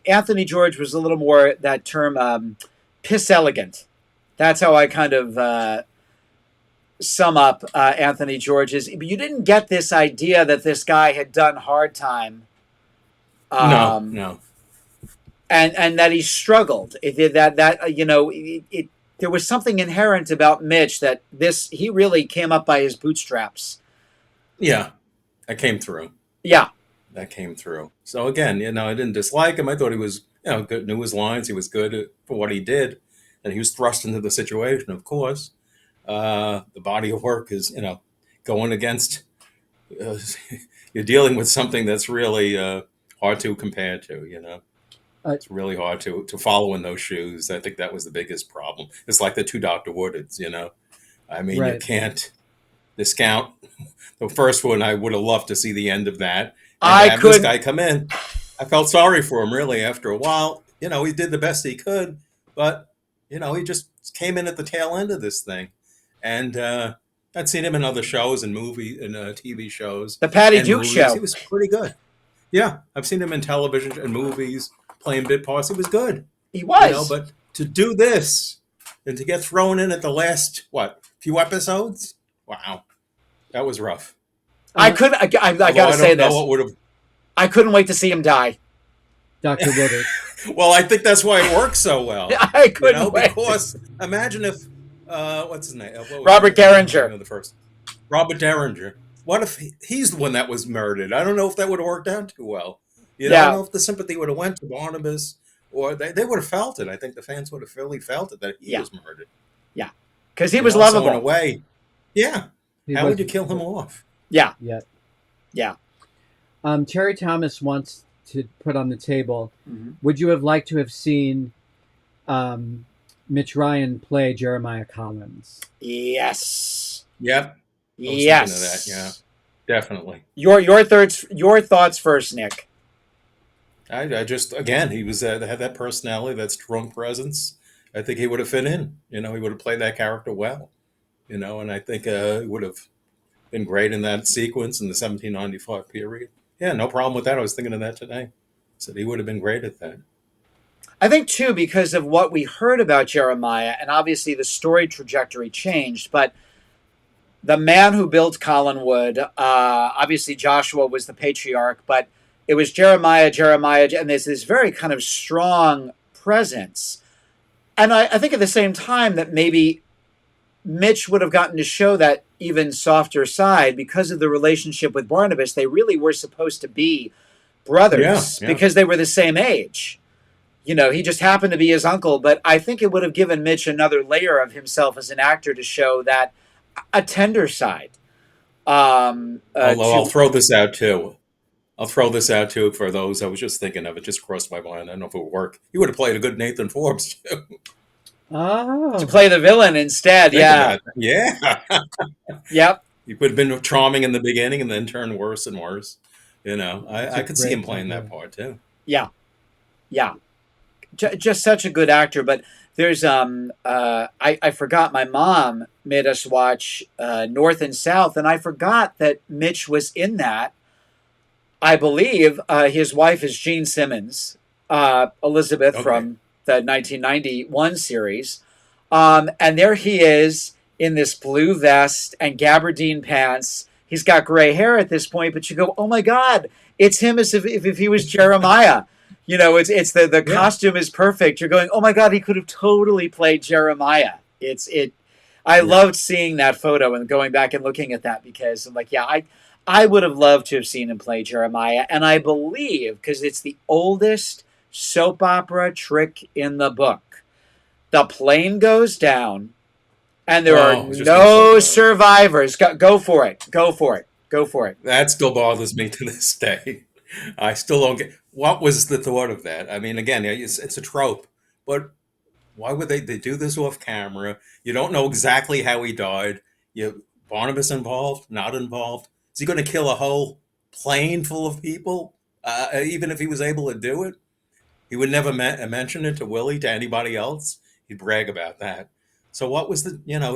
Anthony George was a little more that term, piss elegant. That's how I kind of sum up Anthony George's. But you didn't get this idea that this guy had done hard time. No. And that he struggled. There was something inherent about Mitch that he really came up by his bootstraps. Yeah. That came through. Yeah. That came through. So again, I didn't dislike him. I thought he was, good, knew his lines. He was good for what he did. And he was thrust into the situation, of course. The body of work is, going against, you're dealing with something that's really hard to compare to, It's really hard to follow in those shoes. I think that was the biggest problem. It's like the two Dr. Woodards, I mean, Right. You can't discount the first one. I would have loved to see the end of that. And this guy come in. I felt sorry for him, really, after a while. He did the best he could, but, he just came in at the tail end of this thing. And I'd seen him in other shows and TV shows. The Patty and Duke movies. show. He was pretty good. Yeah, I've seen him in television and movies, playing bit parts. He was good. He was. But to do this and to get thrown in at the last, few episodes? Wow. That was rough. I got to say this. I couldn't wait to see him die. Dr. Woodard. Well, I think that's why it works so well. I couldn't wait. Because imagine if, what's his name? Robert Derringer. The first. Robert Derringer. What if he's the one that was murdered? I don't know if that would have worked out too well. I don't know if the sympathy would have went to Barnabas, or they would have felt it. I think the fans would have really felt it that he was murdered. Yeah, because he was lovable. So in a way, yeah. How would you kill him off? Yeah. Yeah. Terry Thomas wants to put on the table. Mm-hmm. Would you have liked to have seen Mitch Ryan play Jeremiah Collins? Yes. Yep. Yes. That. Yeah. Definitely. Your thoughts first, Nick. I just, again, he was had that personality, that strong presence. I think he would have fit in. He would have played that character well. And I think he would have been great in that sequence in the 1795 period. Yeah, no problem with that. I was thinking of that today. Said he would have been great at that. I think, too, because of what we heard about Jeremiah, and obviously the story trajectory changed, but the man who built Collinwood, obviously Joshua was the patriarch, but it was Jeremiah, and there's this very kind of strong presence. And I think at the same time that maybe Mitch would have gotten to show that even softer side because of the relationship with Barnabas. They really were supposed to be Yeah, brothers yeah. because they were the same age. He just happened to be his uncle, but I think it would have given Mitch another layer of himself as an actor to show that a tender side. Although I'll To throw this out too. I'll throw this out too for those. I was just thinking of it, just crossed my mind. I don't know if it would work. He would have played a good Nathan Forbes too. to Oh, play the villain instead, Think yeah, about that. Yeah. yep, He would have been charming in the beginning and then turned worse and worse. it's I a could see him great playing that idea. part too. yeah, yeah. Just such a good actor. But there's I forgot my mom made us watch North and South, and I forgot that Mitch was in that. I believe his wife is Jean Simmons, Elizabeth Okay. from the 1991 series. And there he is in this blue vest and gabardine pants. He's got gray hair at this point, but you go, oh my God, it's him as if he was Jeremiah. It's the Yeah. costume is perfect. You're going, oh my God, he could have totally played Jeremiah. I Yeah. loved seeing that photo and going back and looking at that because I'm like, yeah, I would have loved to have seen him play Jeremiah. And I believe, because it's the oldest soap opera trick in the book, the plane goes down and there are Oh, I was just going to talk no about it. survivors. Go for it. Go for it. Go for it. That still bothers me to this day. I still don't get what was the thought of that. I mean, again, it's a trope, but why would they do this off camera? You don't know exactly how he died. Barnabas involved, not involved. Is he going to kill a whole plane full of people? Even if he was able to do it, he would never mention it to Willie, to anybody else. He'd brag about that. So what was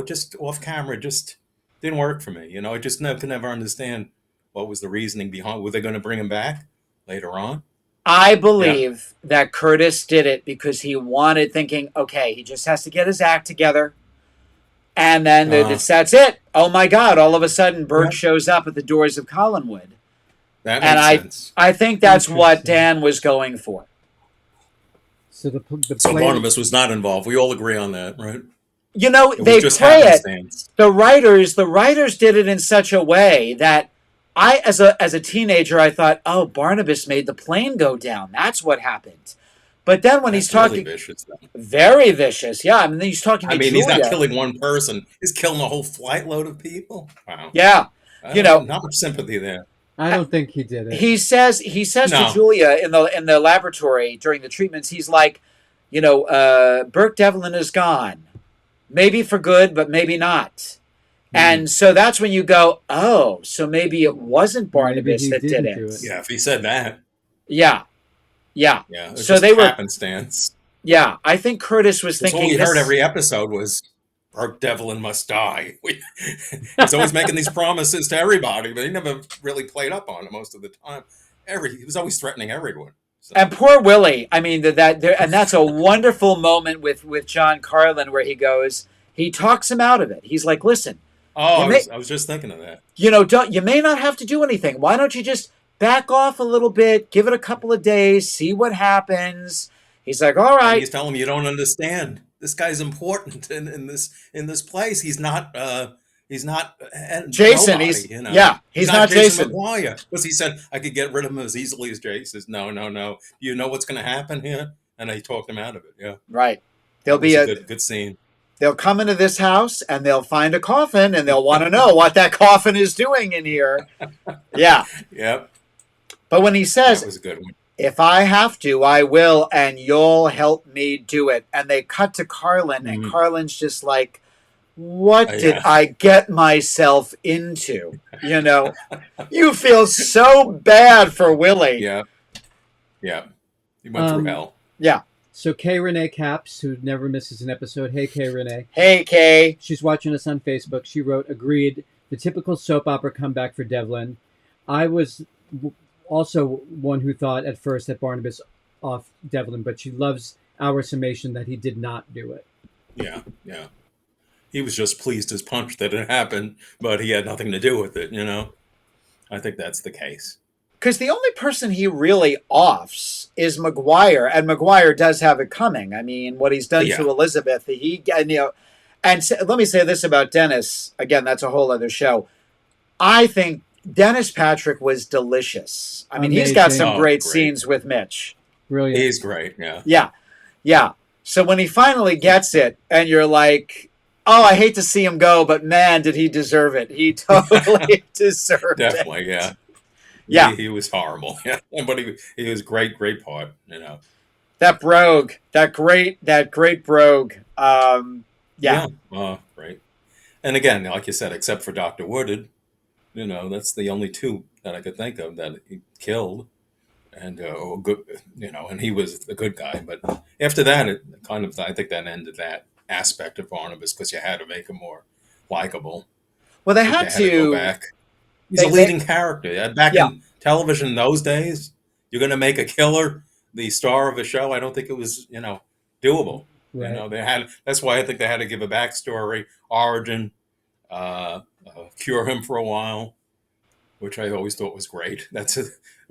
just off camera, just didn't work for me. I just could never understand what was the reasoning behind. Were they going to bring him back later on? I Yeah. believe that Curtis did it because he wanted, thinking, okay, he just has to get his act together. And then Uh, that's it. Oh my God. All of a sudden, yeah. Burke shows up at the doors of Collinwood. That And makes I, sense. I think that's what Interesting. Dan was going for. So the So plane. Barnabas was not involved. We all agree on that, right? It was They just play it. happenstance. The writers did it in such a way that as a teenager, I thought, oh, Barnabas made the plane go down. That's what happened. But then when he's That's really talking, vicious, though. very vicious, yeah. I mean, he's talking I to mean, he's not Julia, killing one person. He's killing a whole flight load of people. Wow. yeah. You know, Not much sympathy there. I don't think he did it. he says to No. Julia in the laboratory during the treatments, he's like, Burke Devlin is gone, maybe for good, but maybe not. Hmm. And so that's when you go, oh, so maybe it wasn't Maybe Barnabas he that did didn't do it. it. Yeah, if he said that, Yeah, yeah. yeah, it was So just they were, happenstance. yeah. I think Curtis was Because all thinking we heard this. every episode was Burke Devlin must die. He's always making these promises to everybody, but he never really played up on it most of the time. He was always threatening everyone. So, And poor Willie. I mean and that's a wonderful moment with John Carlin where he talks him out of it. He's like, listen, oh, you may I was just thinking of that. don't you may not have to do anything. Why don't you just back off a little bit, give it a couple of days, see what happens. He's like, all And right, he's telling him you don't understand. This guy's important in this place. He's not Jason. nobody. He's He's not not Jason Jason. McGuire because he said I could get rid of him as easily as Jay. He says no, no, no. You know what's going to happen here, and he talked him out of it. Yeah, Right. There'll that be was a a good scene. they'll come into this house and they'll find a coffin and they'll want to know what that coffin is doing in here. Yeah. Yep, But when he that says, was a good one. if I have to, I will, and you'll help me do it. And they cut to Carlin, and Mhm. Carlin's just like, what did Yeah, I get myself into? You feel so bad for Willie. yeah, yeah. He went through Um, hell. Yeah. So Kay Renee Caps, who never misses an episode. Hey, Kay Renee. Hey, Kay. She's watching us on Facebook. She wrote, agreed, the typical soap opera comeback for Devlin. I was also one who thought at first that Barnabas off Devlin, but she loves our summation that he did not do it. Yeah, yeah. He was just pleased as punch that it happened, but he had nothing to do with it. I think that's the case. because the only person he really offs is McGuire, and McGuire does have it coming. I mean, what he's done to Yeah. Elizabeth, let me say this about Dennis. Again, that's a whole other show. I think Dennis Patrick was delicious. I mean, he's got Amazing. some Oh, great great. scenes with Mitch. Brilliant. He's great. Yeah. Yeah, yeah. So when he finally gets it, and you're like, oh, I hate to see him go, but man, did he deserve it. He totally deserved it. Definitely. Yeah. Yeah. He was horrible. Yeah. But he was great part, you know. That brogue, that great brogue. Yeah. Great. And again, like you said, except for Dr. Woodard, you know, that's the only two that I could think of that he killed. And or good, you know, and he was the good guy. But after that, it kind of, I think that ended that aspect of Barnabas because you had to make him more likable. Well, they I think had they had to go to. back. He's a leading character. Back Yeah. in television in those days, you're going to make a killer the star of a show. I don't think it was, you know, doable. Right. You know, they had. That's why I think they had to give a backstory, origin, cure him for a while, which I always thought was great. That's a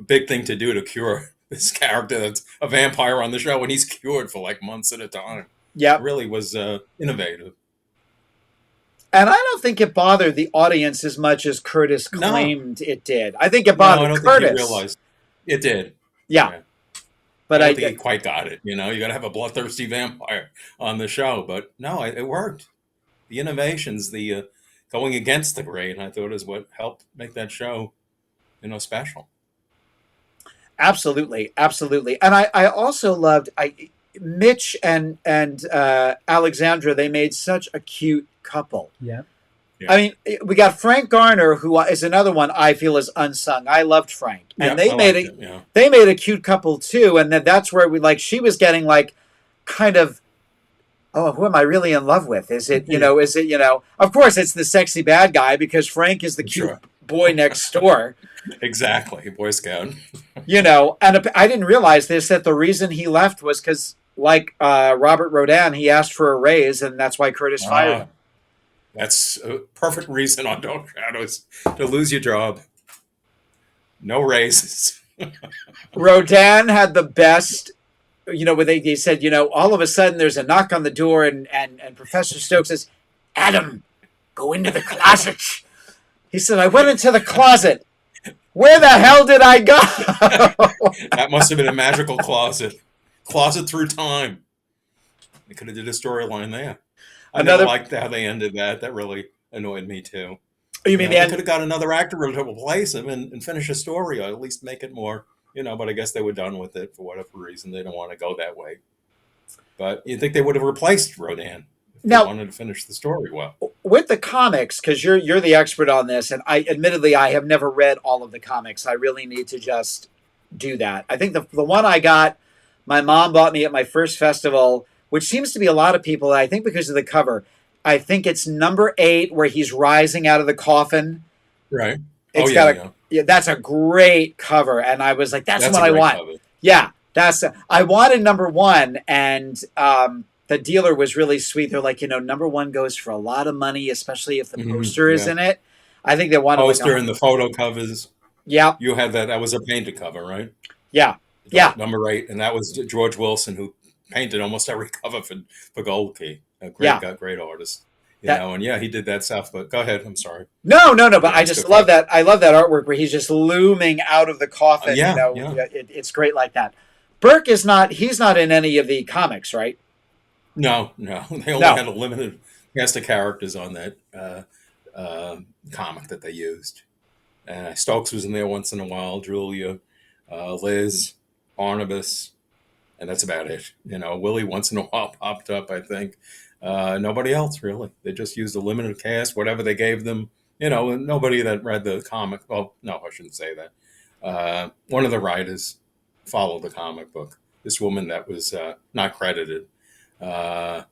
big thing to do, to cure this character that's a vampire on the show, and he's cured for like months at a time. Yeah. It really was innovative. And I don't think it bothered the audience as much as Curtis No. claimed it did. I think it No, I bothered don't Curtis. think he realized it did. Yeah. But I don't think he quite got it. You know, you got to have a bloodthirsty vampire on the show. But no, it worked. The innovations, the going against the grain, I thought is what helped make that show, you know, special. Absolutely, absolutely. And I also loved Mitch and Alexandra. They made such a cute couple. Yeah. Yeah. I mean, we got Frank Garner, who is another one I feel is unsung. I loved Frank, and Yeah, I liked him, yeah. they made a cute couple too. And then that's where she was getting like kind of, oh, who am I really in love with? Is it of course it's the sexy bad guy because Frank is the cute Sure. boy next door. Exactly, Boy Scout. And I didn't realize this, that the reason he left was because, like Robert Rodin, he asked for a raise, and that's why Curtis fired him. That's a perfect reason on Dark Shadows to lose your job. No raises. Rodin had the best, where they said, all of a sudden there's a knock on the door, and Professor Stokes says, Adam, go into the closet. He said, I went into the closet. Where the hell did I go? That must have been a magical closet. Closet through time. They could have did a storyline there. I never liked how they ended that. That really annoyed me too. You mean they could have got another actor to replace him and finish a story, or at least make it more, but I guess they were done with it for whatever reason. They don't want to go that way. But you'd think they would have replaced Rodin if they wanted to finish the story well. With the comics, because you're the expert on this, and I have never read all of the comics. I really need to just do that. I think the one I got, my mom bought me at my first festival, which seems to be a lot of people, I think because of the cover. I think it's number 8 where he's rising out of the coffin. Right. That's a great cover. And I was like, that's what I want. Cover. Yeah. I wanted number 1, and the dealer was really sweet. They're like, number 1 goes for a lot of money, especially if the poster is in it. I think they wanted poster and the photo covers. Yeah. You had that. That was a painted cover, right? Yeah. Yeah. Number 8. And that was George Wilson, who painted almost every cover for Gold Key. A great artist. And he did that stuff. But go ahead. I'm sorry. No. But I just love that. I love that artwork where he's just looming out of the coffin. It's great like that. Burke is not. He's not in any of the comics, right? No. They only had a limited cast of characters on that comic that they used. Stokes was in there once in a while. Julia, Liz, Barnabas, and that's about it. Willie once in a while popped up, I think. Nobody else, really. They just used a limited cast, whatever they gave them. Nobody that read the comic. Well, no, I shouldn't say that. One of the writers followed the comic book. This woman that was not credited. And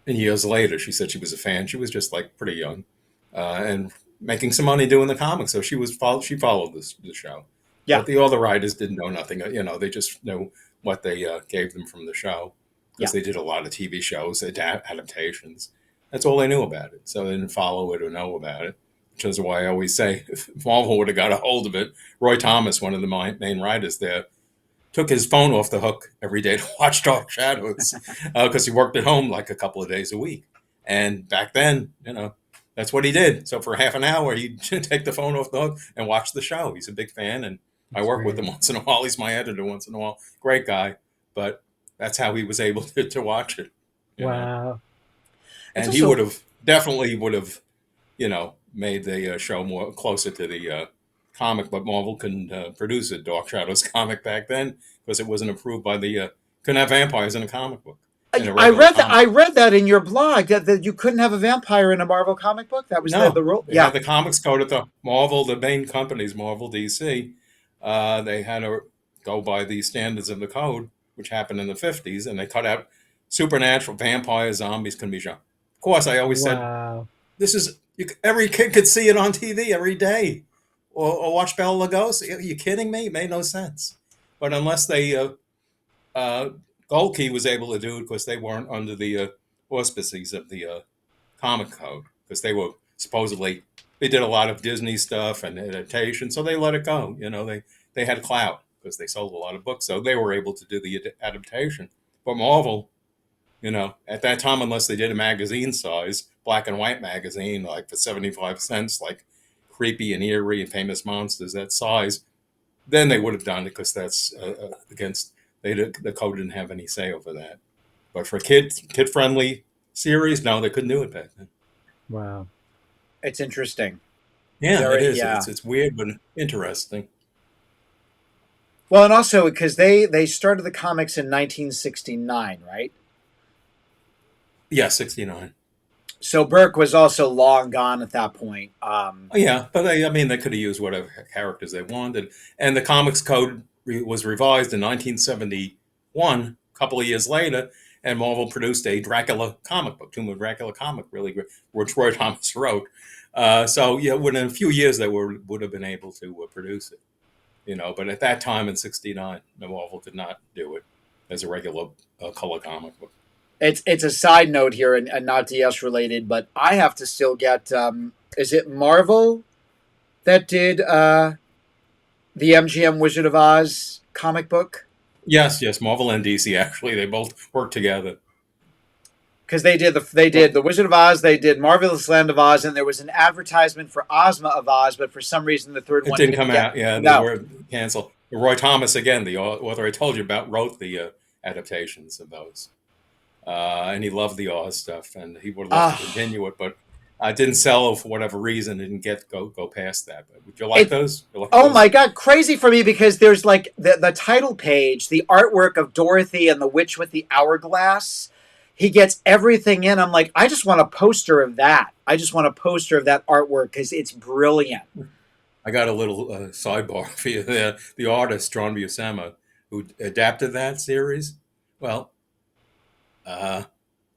years later, she said she was a fan. She was just pretty young and making some money doing the comics. So she followed the show. Yeah. But all the writers didn't know nothing. They just knew what they gave them from the show. Because they did a lot of TV shows, adaptations. That's all they knew about it. So they didn't follow it or know about it. which is why I always say if Marvel would have got a hold of it, Roy Thomas, one of the main writers there, took his phone off the hook every day to watch Dark Shadows because he worked at home like a couple of days a week. And back then, that's what he did. So for half an hour, he'd take the phone off the hook and watch the show. He's a big fan, and I That's work with great. him once in a while. He's my editor once in a while. Great guy, but that's how he was able to watch it. Wow. It's And he also definitely would have, made the show more closer to the comic, but Marvel couldn't produce a Dark Shadows comic back then because it wasn't approved by the couldn't have vampires in a comic book in a I regular read that. comic. I read that in your blog that you couldn't have a vampire in a Marvel comic book. That was the No, rule. they Yeah. had the comics code at the Marvel, the main companies, Marvel, DC. They had to go by the standards of the code, which happened in the 50s, and they cut out supernatural vampires, zombies can be shown. Of course, I always said, Wow. every kid could see it on TV every day, or watch Bela Lugosi. Are you kidding me? It made no sense. But unless uh, Gold Key was able to do it because they weren't under the auspices of the comic code, because they were supposedly they did a lot of Disney stuff and adaptation, so they let it go. They had clout because they sold a lot of books, so they were able to do the adaptation. But Marvel, at that time, unless they did a magazine size, black and white magazine, like for 75 cents, like Creepy and Eerie and Famous Monsters, that size, then they would have done it because that's against, the code didn't have any say over that. But for kid friendly series, no, they couldn't do it back then. Wow. It's interesting. Yeah, it Very, is. yeah. It's weird but interesting. Well, and also because they started the comics in 1969, right? Yeah, 69. So Burke was also long gone at that point. Oh, yeah, but I mean, they could have used whatever characters they wanted. And the comics code was revised in 1971, a couple of years later, and Marvel produced a Dracula comic book, Tomb of Dracula comic, really great, which Roy Thomas wrote. So, yeah, within a few years, they would have been able to produce it. But at that time in 69, Marvel could not do it as a regular color comic book. It's a side note here and not DS related, but I have to still get. Is it Marvel that did the MGM Wizard of Oz comic book? Yes, Marvel and DC, actually, they both work together. Because they did the Wizard of Oz, they did Marvelous Land of Oz, and there was an advertisement for Ozma of Oz, but for some reason the third It one didn't didn't come get. out. Yeah, they No. were canceled. Roy Thomas, again, the author I told you about, wrote the adaptations of those. And he loved the Oz stuff, and he would love to Ah, continue it, but didn't sell for whatever reason. Didn't go past that. But would you like it. those? You like Oh those? my god, crazy for me because there's like the title page, the artwork of Dorothy and the Witch with the Hourglass. He gets everything in. I'm like, I just want a poster of that. I just want a poster of that artwork because it's brilliant. I got a little sidebar for you there. The artist John Buscema, who adapted that series. Well,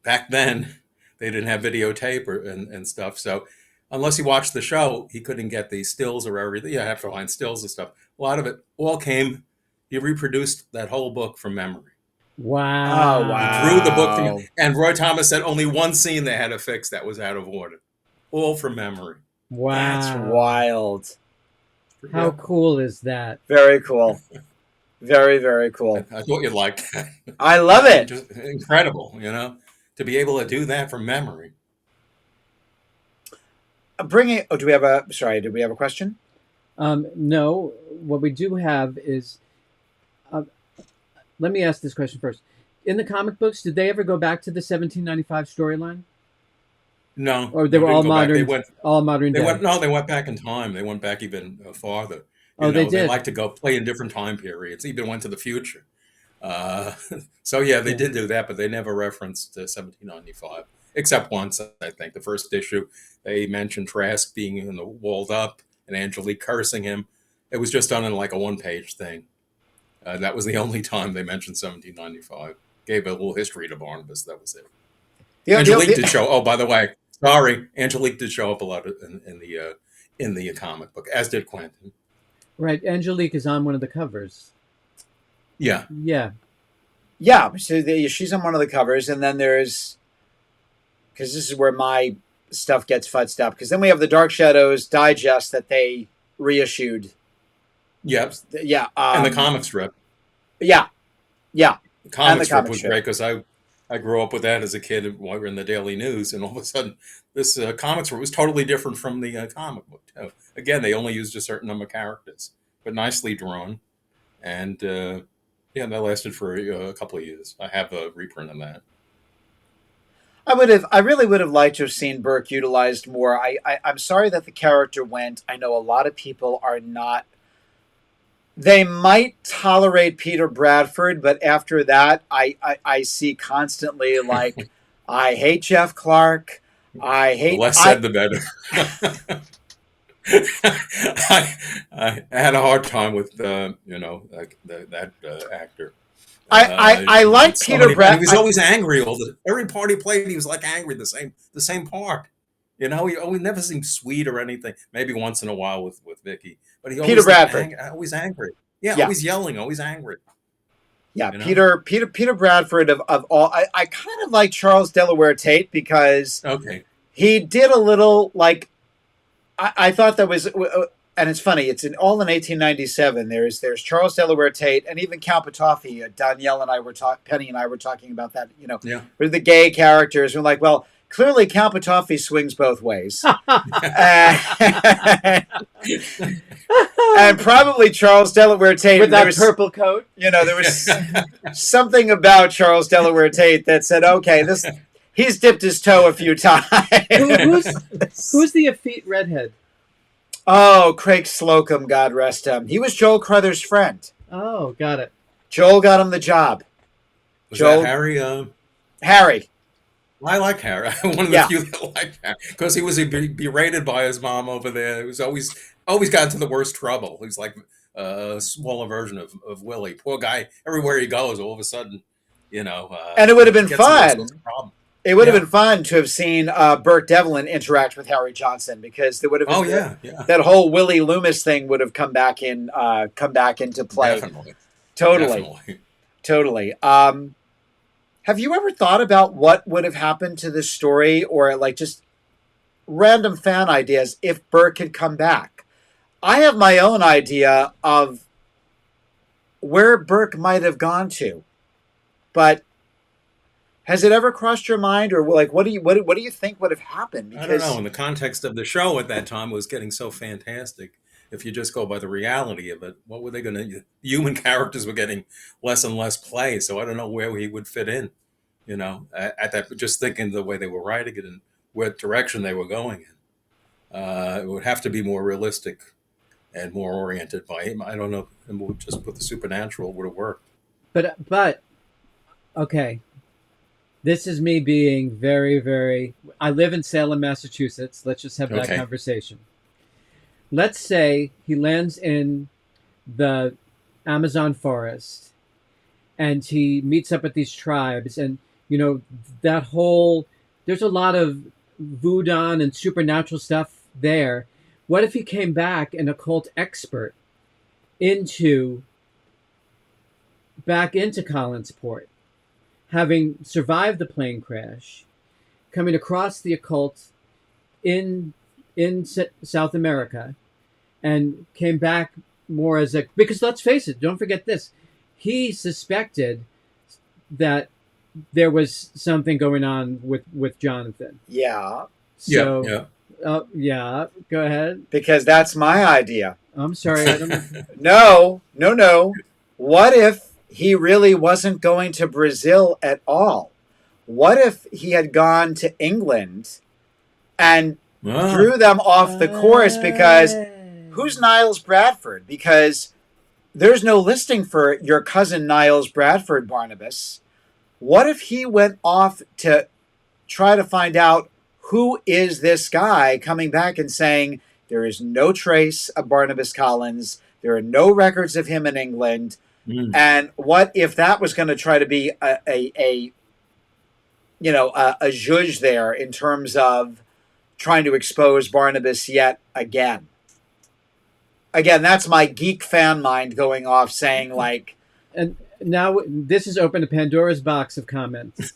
back then they didn't have videotape and stuff, so unless he watched the show, he couldn't get the stills or everything. Yeah, I have to find stills and stuff. A lot of it all came. He reproduced that whole book from memory. Oh He drew the book from, wow. and Roy Thomas said only one scene they had to fix that was out of order, all from memory. That's Wow. wild. How Yeah, cool is that? Very cool. Very, very cool. I thought you'd like that. I love it. Just incredible, to be able to do that from memory. Bringing. Oh, do we have a? Sorry, did we have a question? No, what we do have is. Uh, Let me ask this question first. In the comic books, did they ever go back to the 1795 storyline, No, or they were didn't all go back. modern, all modern They day? went. No, they went back in time. They went back even farther. Oh, they They did. like to go play in different time periods. Even went to the future. Uh, so yeah, they Yeah. did do that, but they never referenced 1795, except once. I think the first issue they mentioned Trask being in the walled up and Angelique cursing him. It was just done in like a one-page thing. That was the only time they mentioned 1795. Gave a little history to Barnabas. That was it. Angelique did show. Oh, by the way, sorry, Angelique did show up a lot in the comic book, as did Quentin. Right, Angelique is on one of the covers. Yeah, Yeah, Yeah, so she's on one of the covers, and then there's because this is where my stuff gets futzed up, because then we have the Dark Shadows digest that they reissued. Yep. Yeah. And the comic strip. Yeah. Yeah. The comic the strip comic was strip. great because I grew up with that as a kid while we were in the Daily News, and all of a sudden this comic strip was totally different from the comic book too. Again, they only used a certain number of characters, but nicely drawn, and yeah, that lasted for a couple of years. I have a reprint of that. I really would have liked to have seen Burke utilized more. I'm sorry that the character went. I know a lot of people are not. They might tolerate Peter Bradford, but after that, I see constantly like, I hate Jeff Clark. The less said, the better. I had a hard time with that actor. I like Peter Bradford. He was always angry. Every part he played, he was like angry. The same part. He always never seemed sweet or anything. Maybe once in a while with Vicky, but he always Peter Bradford, always angry. Yeah, always yelling, always angry. Yeah, Peter Bradford of all. I kind of like Charles Delaware Tate because he did a little like. I thought that was. And it's funny. It's all in 1897. There's Charles Delaware Tate, and even Count Patoffi. Danielle and I were Penny and I were talking about that. With the gay characters. We're like, well, clearly Count Patoffi swings both ways, and probably Charles Delaware Tate with that purple coat. There was something about Charles Delaware Tate that said, okay, he's dipped his toe a few times. Who's the effete redhead? Oh, Craig Slocum, God rest him. He was Joel Cruther's friend. Oh, got it. Joel got him the job. Was that Harry? Harry. I like Harry. One of the few that liked Harry because he was berated by his mom over there. He was always got into the worst trouble. He was like a smaller version of Willie. Poor guy. Everywhere he goes, all of a sudden, and it would have been fun. It would have been fun to have seen Burke Devlin interact with Harry Johnson, because there would have been that whole Willie Loomis thing would have come back into play. Definitely. Totally. Have you ever thought about what would have happened to this story, or like just random fan ideas if Burke had come back? I have my own idea of where Burke might have gone to, but has it ever crossed your mind, or like what do you think would have happened? Because I don't know. In the context of the show at that time was getting so fantastic. If you just go by the reality of it, what were they going to? Human characters were getting less and less play, so I don't know where he would fit in. At that, just thinking the way they were writing it and what direction they were going in, it would have to be more realistic and more oriented by him. I don't know, and just with the supernatural would have worked. But okay. This is me being very, very... I live in Salem, Massachusetts. Let's just have that conversation. Let's say he lands in the Amazon forest and he meets up with these tribes, and, that whole... There's a lot of voodoo and supernatural stuff there. What if he came back an occult expert back into Collinsport? Having survived the plane crash, coming across the occult in South America, and came back more as because let's face it, don't forget this, he suspected that there was something going on with Jonathan. Yeah. So, go ahead. Because that's my idea. I'm sorry, I don't know. No. What if he really wasn't going to Brazil at all? What if he had gone to England and threw them off the course? Because who's Niles Bradford? Because there's no listing for your cousin Niles Bradford, Barnabas. What if he went off to try to find out who is this guy, coming back and saying there is no trace of Barnabas Collins, there are no records of him in England? And what if that was going to try to be a zhuzh there in terms of trying to expose Barnabas yet again? Again, that's my geek fan mind going off, saying like. And now this is open to Pandora's box of comments.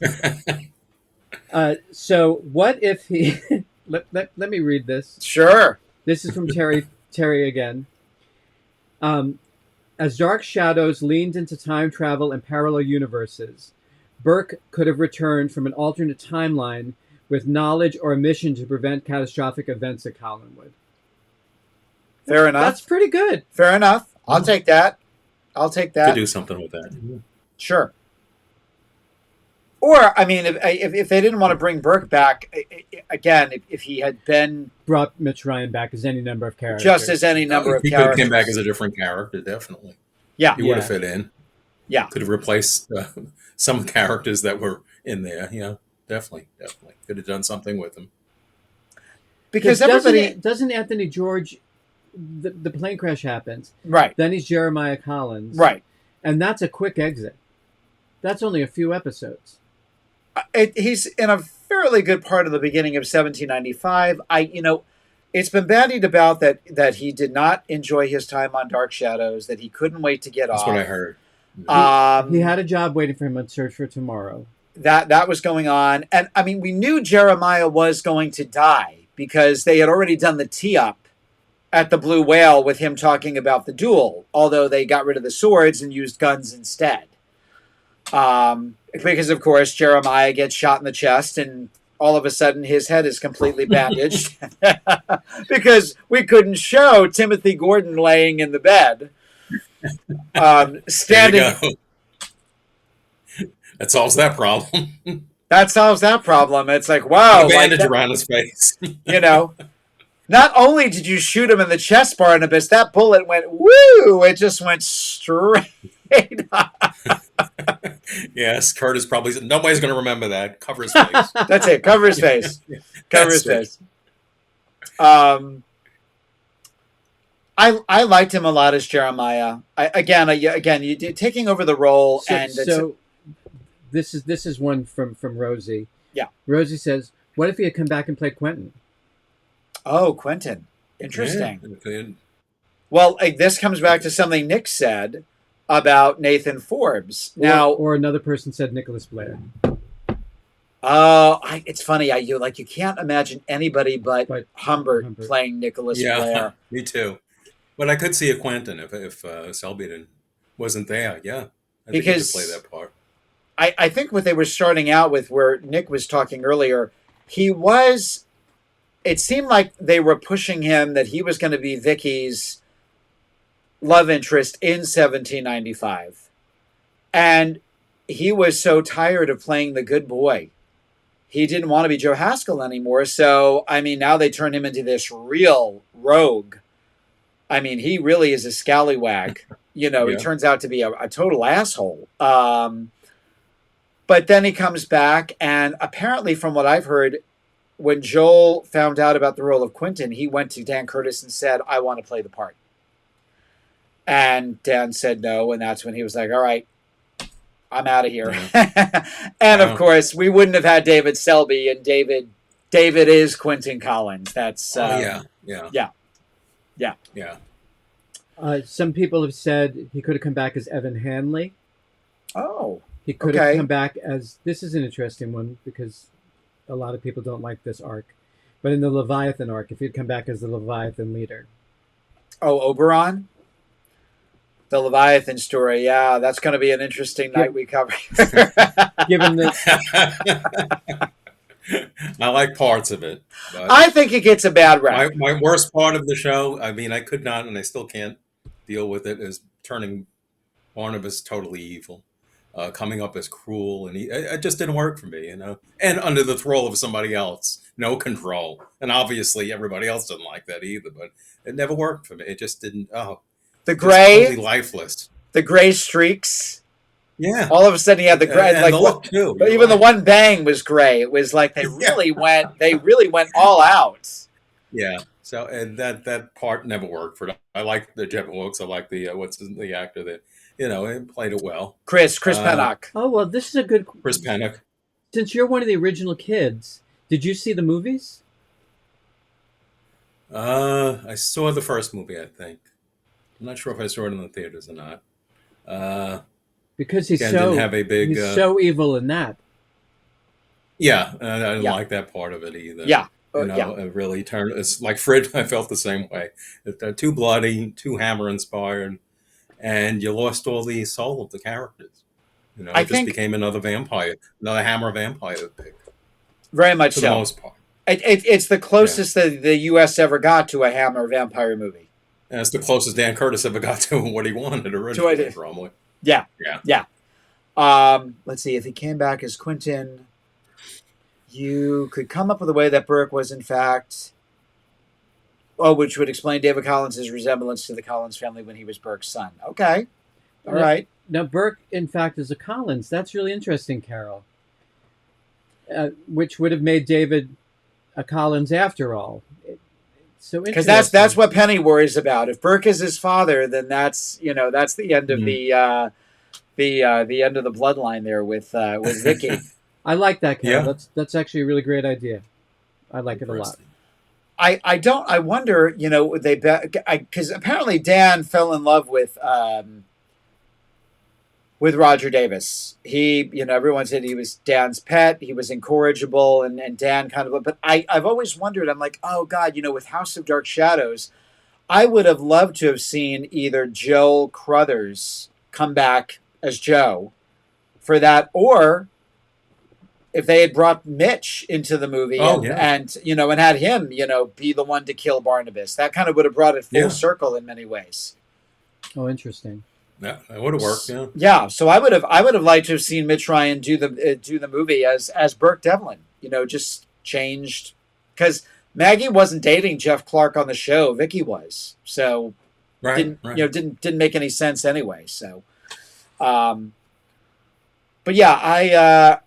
So what if he Let me read this. Sure. This is from Terry again. As Dark Shadows leaned into time travel and parallel universes, Burke could have returned from an alternate timeline with knowledge or a mission to prevent catastrophic events at Collinwood. Fair enough. That's pretty good. Fair enough. I'll take that. I'll take that. To do something with that. Sure. Or, I mean, if they didn't want to bring Burke back, again, if he had been... Brought Mitch Ryan back as any number of characters. Just as any number of he characters. He could have came back as a different character, definitely. Yeah. He would have fit in. Yeah. Could have replaced some characters that were in there. Yeah, definitely. Could have done something with them. Because everybody... Doesn't Anthony George... The plane crash happens. Right. Then he's Jeremiah Collins. Right. And that's a quick exit. That's only a few episodes. He's in a fairly good part of the beginning of 1795. It's been bandied about that he did not enjoy his time on Dark Shadows, that he couldn't wait to get off. That's what I heard. He had a job waiting for him on Search for Tomorrow. That was going on. And, I mean, we knew Jeremiah was going to die because they had already done the tee-up at the Blue Whale with him talking about the duel, although they got rid of the swords and used guns instead. Because, of course, Jeremiah gets shot in the chest and all of a sudden his head is completely bandaged because we couldn't show Timothy Gordon laying in the bed. Standing. That solves that problem. That solves that problem. It's like, wow. A bandage around his face. Not only did you shoot him in the chest, Barnabas, that bullet went, woo! It just went straight up. Yes, Curtis probably said, nobody's going to remember that. Cover his face. That's it. Cover his face. Cover his face. I liked him a lot as Jeremiah. You taking over the role, so this is one from Rosie. Yeah, Rosie says, "What if he had come back and played Quentin?" Oh, Quentin, interesting. Yeah. Well, this comes back to something Nick said about Nathan Forbes. Or another person said Nicholas Blair. It's funny. You can't imagine anybody but Humbert playing Nicholas Blair. Me too. But I could see a Quentin if Selby wasn't there. Yeah, I think he could play that part. I think what they were starting out with, where Nick was talking earlier, it seemed like they were pushing him that he was going to be Vicky's love interest in 1795. And he was so tired of playing the good boy. He didn't want to be Joe Haskell anymore. So, I mean, now they turn him into this real rogue. I mean, he really is a scallywag. He turns out to be a total asshole. But then he comes back, and apparently from what I've heard, when Joel found out about the role of Quentin, he went to Dan Curtis and said, I want to play the part. And Dan said no, and that's when he was like, all right, I'm out of here. Of course, we wouldn't have had David Selby, and David is Quentin Collins. That's yeah. Some people have said he could have come back as Evan Hanley. Oh, he could have come back as, this is an interesting one because a lot of people don't like this arc, but in the Leviathan arc, if he'd come back as the Leviathan leader. Oh, Oberon? The Leviathan story, yeah, that's going to be an interesting night we cover. Given the, I like parts of it. I think it gets a bad rap. My worst part of the show, I mean, I could not, and I still can't deal with it, is turning Barnabas totally evil, coming up as cruel, and it just didn't work for me, and under the thrall of somebody else, no control, and obviously everybody else didn't like that either, but it never worked for me. It just didn't. The gray, totally lifeless. The gray streaks. Yeah. All of a sudden, he had the gray. And the look too. But even the one bang was gray. It was like they really went. They really went all out. Yeah. So and that part never worked for. I like the Jeff Wilkes. I like the the actor that played it well. Chris Pennock. Oh well, this is a good. Chris Pennock. Since you're one of the original kids, did you see the movies? I saw the first movie. I think. I'm not sure if I saw it in the theaters or not. Because he's didn't have a big. He's so evil in that. Yeah, I didn't like that part of it either. Yeah, Yeah, It really turned. It's like Fred. I felt the same way. Too bloody, too hammer inspired, and you lost all the soul of the characters. I It just think became another vampire, another Hammer vampire pick very much for the so. most part. It's the Yeah, closest that the U.S. ever got to a Hammer vampire movie. and it's the closest Dan Curtis ever got to what he wanted To originally, it, probably. yeah, Yeah. yeah. Let's see if he came back as Quentin. You could come up with a way that Burke was in fact, which would explain David Collins' resemblance to the Collins family when he was Burke's son. Okay, all right. Now, Burke, in fact, is a Collins. That's really interesting, Carol. Which would have made David a Collins after all. So Because interesting. that's what Penny worries about. If Burke is his father, then that's the end of the end of the bloodline there with Vicky. I like that, Carol. Yeah. That's actually a really great idea. I like it a lot. I wonder, because apparently Dan fell in love with Roger Davis. He, everyone said he was Dan's pet. He was incorrigible, and Dan kind of. But I've always wondered. I'm like, oh God, with House of Dark Shadows, I would have loved to have seen either Joel Crothers come back as Joe for that, or if they had brought Mitch into the movie and had him, be the one to kill Barnabas, that kind of would have brought it full circle in many ways. Oh, interesting. Yeah, that would have worked. Yeah. Yeah. So I would have liked to have seen Mitch Ryan do the movie as Burke Devlin. Just changed because Maggie wasn't dating Jeff Clark on the show. Vicky was. So didn't make any sense anyway. So, but yeah,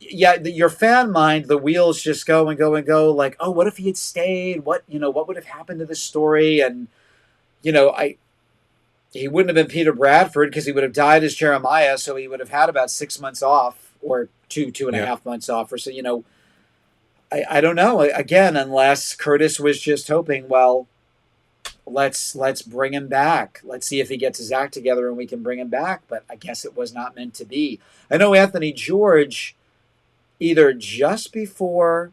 your fan mind, the wheels just go and go and go. Like, oh, what if he had stayed? What would have happened to this story? And he wouldn't have been Peter Bradford because he would have died as Jeremiah, so he would have had about 6 months off, or two and a half months off, or so. I don't know. Again, unless Curtis was just hoping, well, let's bring him back. Let's see if he gets his act together and we can bring him back. But I guess it was not meant to be. I know Anthony George, either just before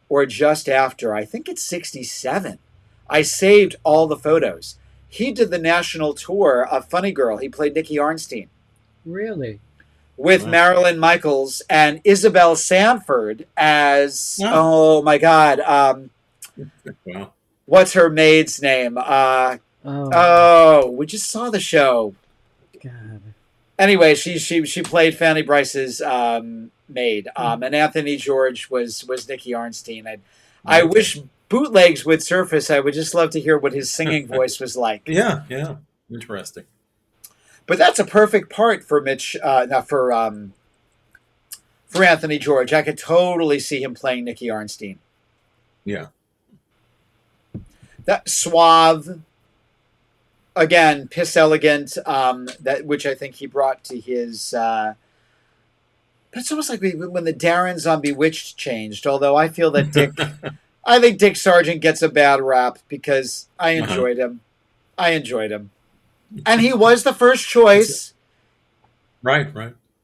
or just after, I think it's 1967. I saved all the photos. He did the national tour of Funny Girl. He played Nikki Arnstein. Really? With Marilyn Michaels and Isabel Sanford as, oh my God. Wow. What's her maid's name? We just saw the show. God. Anyway, she played Fanny Bryce's maid. And Anthony George was Nikki Arnstein. I wish bootlegs would surface. I would just love to hear what his singing voice was like. Yeah. Interesting. But that's a perfect part for Mitch, for Anthony George. I could totally see him playing Nikki Arnstein. Yeah. That suave, again, piss elegant, that which I think he brought to his. But it's almost like when the Darrens on Bewitched changed. Although I feel that I think Dick Sargent gets a bad rap because I enjoyed him. And he was the first choice. Right.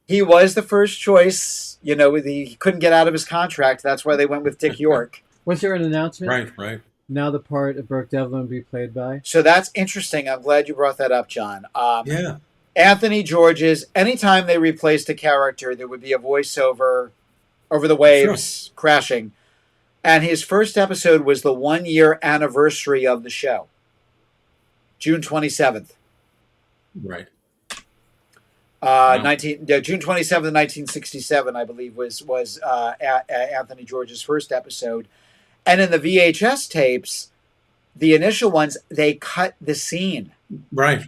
He was the first choice. He couldn't get out of his contract. That's why they went with Dick York. Was there an announcement? Right. Now the part of Burke Devlin will be played by? So that's interesting. I'm glad you brought that up, John. Yeah. Anthony George's, anytime they replaced a character, there would be a voiceover over the waves crashing. And his first episode was the 1-year anniversary of the show. June 27th. Right. June 27th, 1967, I believe, was Anthony George's first episode. And in the VHS tapes, the initial ones, they cut the scene. Right.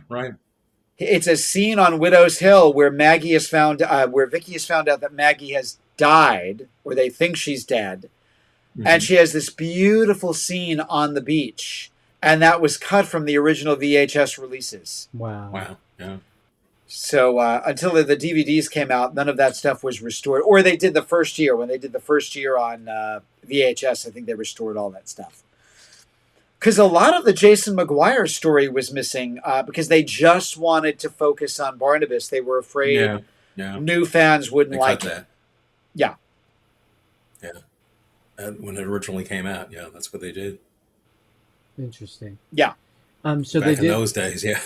It's a scene on Widow's Hill where Vicky has found out that Maggie has died, or they think she's dead. Mm-hmm. And she has this beautiful scene on the beach. And that was cut from the original VHS releases. Wow. Yeah. So until the DVDs came out, none of that stuff was restored. Or they did the first year. When they did the first year on VHS, I think they restored all that stuff. Because a lot of the Jason Maguire story was missing because they just wanted to focus on Barnabas. They were afraid new fans wouldn't like it. That. Yeah. when it originally came out. Yeah, that's what they did Interesting. Yeah. So back in those days. Yeah,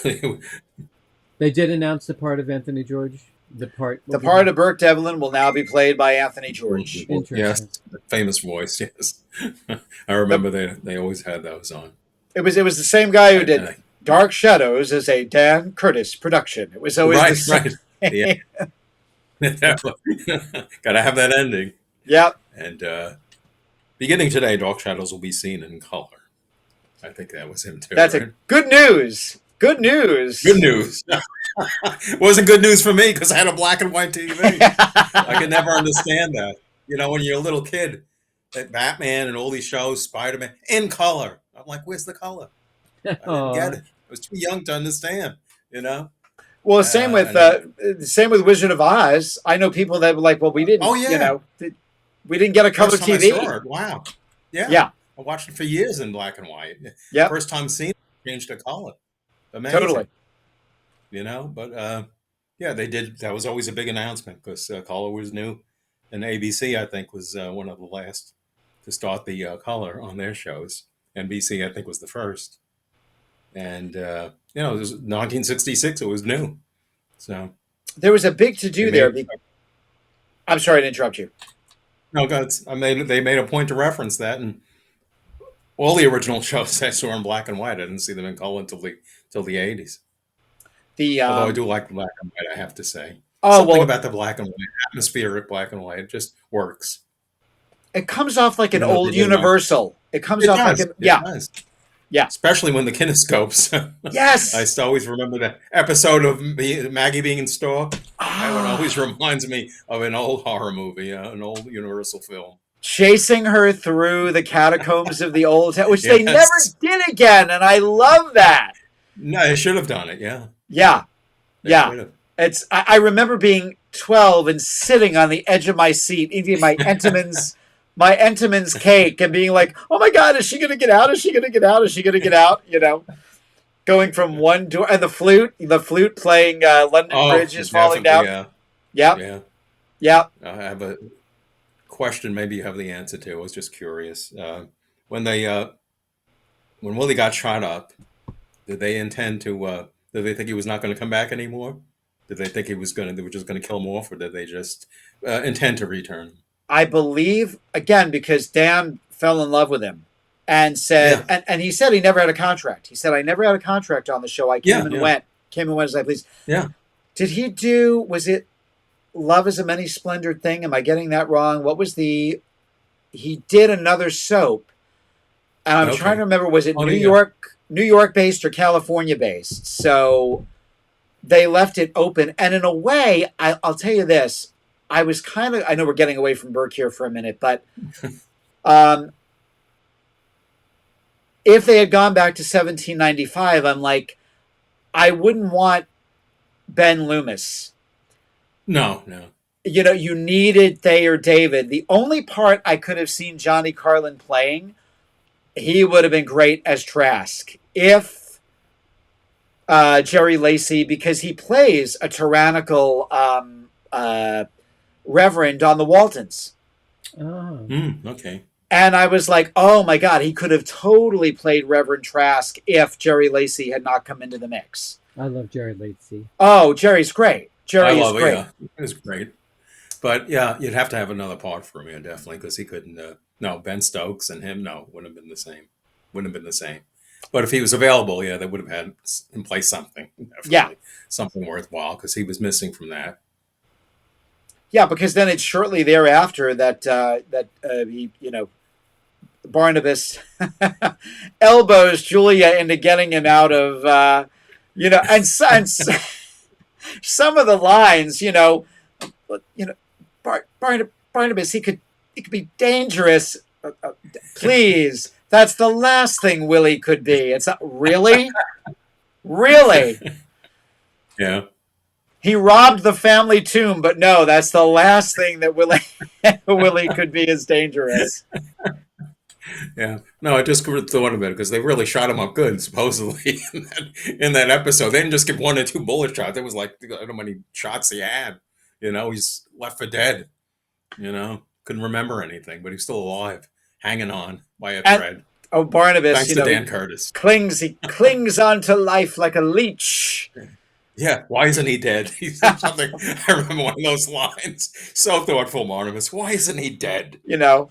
they did announce the part of Anthony George. The part. The What was part it? of Burke Devlin will now be played by Anthony George. yes, Interesting. the famous voice. Yes, I The, remember they always had those on. it was the same guy who did I, Dark Shadows as a Dan Curtis production. It was always the right, same. right. Yeah, gotta have that ending. Yep. And beginning today, Dark Shadows will be seen in color. I think that was him too, That's a right? good news. Good Good news. news. Wasn't good news for me because I had a black and white TV. I could never understand that. When you're a little kid, that Batman and all these shows, Spider-Man, in color. I'm like, where's the color? I didn't get Oh, it. I was too young to understand, you know? Well, same with And then, Wizard of Oz. I know people that were like, "Well, we didn't, oh, yeah. we didn't get a color First time I TV." saw it, wow. Yeah. Yeah. I watched it for years in black and white. Yep. First time seeing it, changed to color. Totally. Amazing, But yeah, they did. That was always a big announcement because color was new. And ABC, I think, was one of the last to start the color on their shows. NBC, I think, was the first. And, it was 1966. It was new. So, There was a big to they do there. made, I'm sorry to interrupt you. no, they made a point to reference that. And all the original shows I saw in black and white, I didn't see them in color until the 80s. The Although I do like the black and white, I have to say. Oh Something well, about the black and white, atmospheric black and white, it just works. it comes off like an Even though they old did not. Universal. It comes It off like does. an It yeah, does. yeah, Especially when the kinescopes. I yes. still always remember that episode of Maggie being in store. That one always Ah, reminds me of an old horror movie, an old Universal film. chasing her through the catacombs of the old town, which they never Yes. did again, and I love that. No, they should have done it. Yeah, Yeah, they yeah. should have. I remember being 12 and sitting on the edge of my seat eating my Entenmann's cake and being like, "Oh my God, is she going to get out? Is she going to get out? Is she going to get out?" Going from one door and the flute playing London Oh, Bridge is falling definitely. down. Yeah, Yep, yeah. yep. I have a question. Maybe you have the answer to. I was just curious. When they when Willie got shot up, did they intend to? Did they think he was not going to come back anymore? Did they think he was going to? They were just going to kill him off, or did they just intend to return? I believe again because Dan fell in love with him and said, Yeah, and he said he never had a contract. He said, "I never had a contract on the show. I yeah, yeah, came and went as I pleased." yeah. Did he do? Was it Love is a Many Splendored Thing? Am I getting that wrong? What was the? He did another soap, and I'm trying to Okay. remember. Was it Oh, New yeah. York, New York based or California based? So they left it open, and in a way, I'll tell you this. I was kind of. I know we're getting away from Burke here for a minute, but um, if they had gone back to 1795, I'm like, I wouldn't want Ben Loomis. No, no. You needed Thayer David. The only part I could have seen Johnny Carlin playing, he would have been great as Trask. If Jerry Lacey, because he plays a tyrannical reverend on the Waltons. oh, Okay. And I was like, oh my God, he could have totally played Reverend Trask if Jerry Lacey had not come into the mix. I love Jerry Lacey. Oh, Jerry's great. I Jerry is love it. great. Yeah, it was great. But yeah, you'd have to have another part for me, definitely, because he couldn't. No, Ben Stokes and him, no, wouldn't have been the same. Wouldn't have been the same. But if he was available, yeah, they would have had in place something, Yeah. definitely something worthwhile, because he was missing from that. Yeah, because then it's shortly thereafter that he, Barnabas elbows Julia into getting him out of, some of the lines, Barnabas, he could be dangerous. Please, that's the last thing Willie could be. It's not really, really. Yeah, He robbed the family tomb, but no, that's the last thing that Willie could be as dangerous. yeah. No, I just thought of it because they really shot him up good, supposedly in that episode. They didn't just give one or two bullet shots. It was like I don't know how many shots he had. He's left for dead. Couldn't remember anything, but he's still alive. hanging on by a And thread. oh, Barnabas, Thanks you to know, Dan Curtis. he clings onto life like a leech. Yeah, why isn't he dead? He said something. I remember one of those lines. So thoughtful, Barnabas. Why isn't he dead? You know,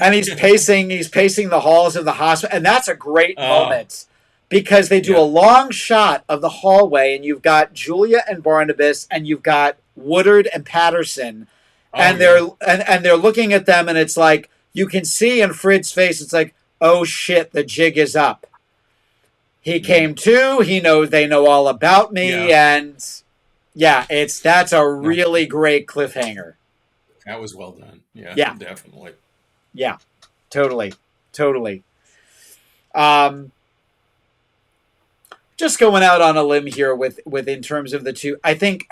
and he's pacing the halls of the hospital, and that's a great Oh, moment because they do a yeah. long shot of the hallway, and you've got Julia and Barnabas, and you've got Woodard and Patterson, Oh, and yeah. they're looking at them, and it's like you can see in Frid's face, it's like, oh shit, the jig is up. He came to. He knows they know all about me, Yeah. and yeah, that's a No, really great cliffhanger. that was well done. Yeah, Yeah, definitely. yeah, totally, totally. Um, just going out on a limb here with in terms of the two. I think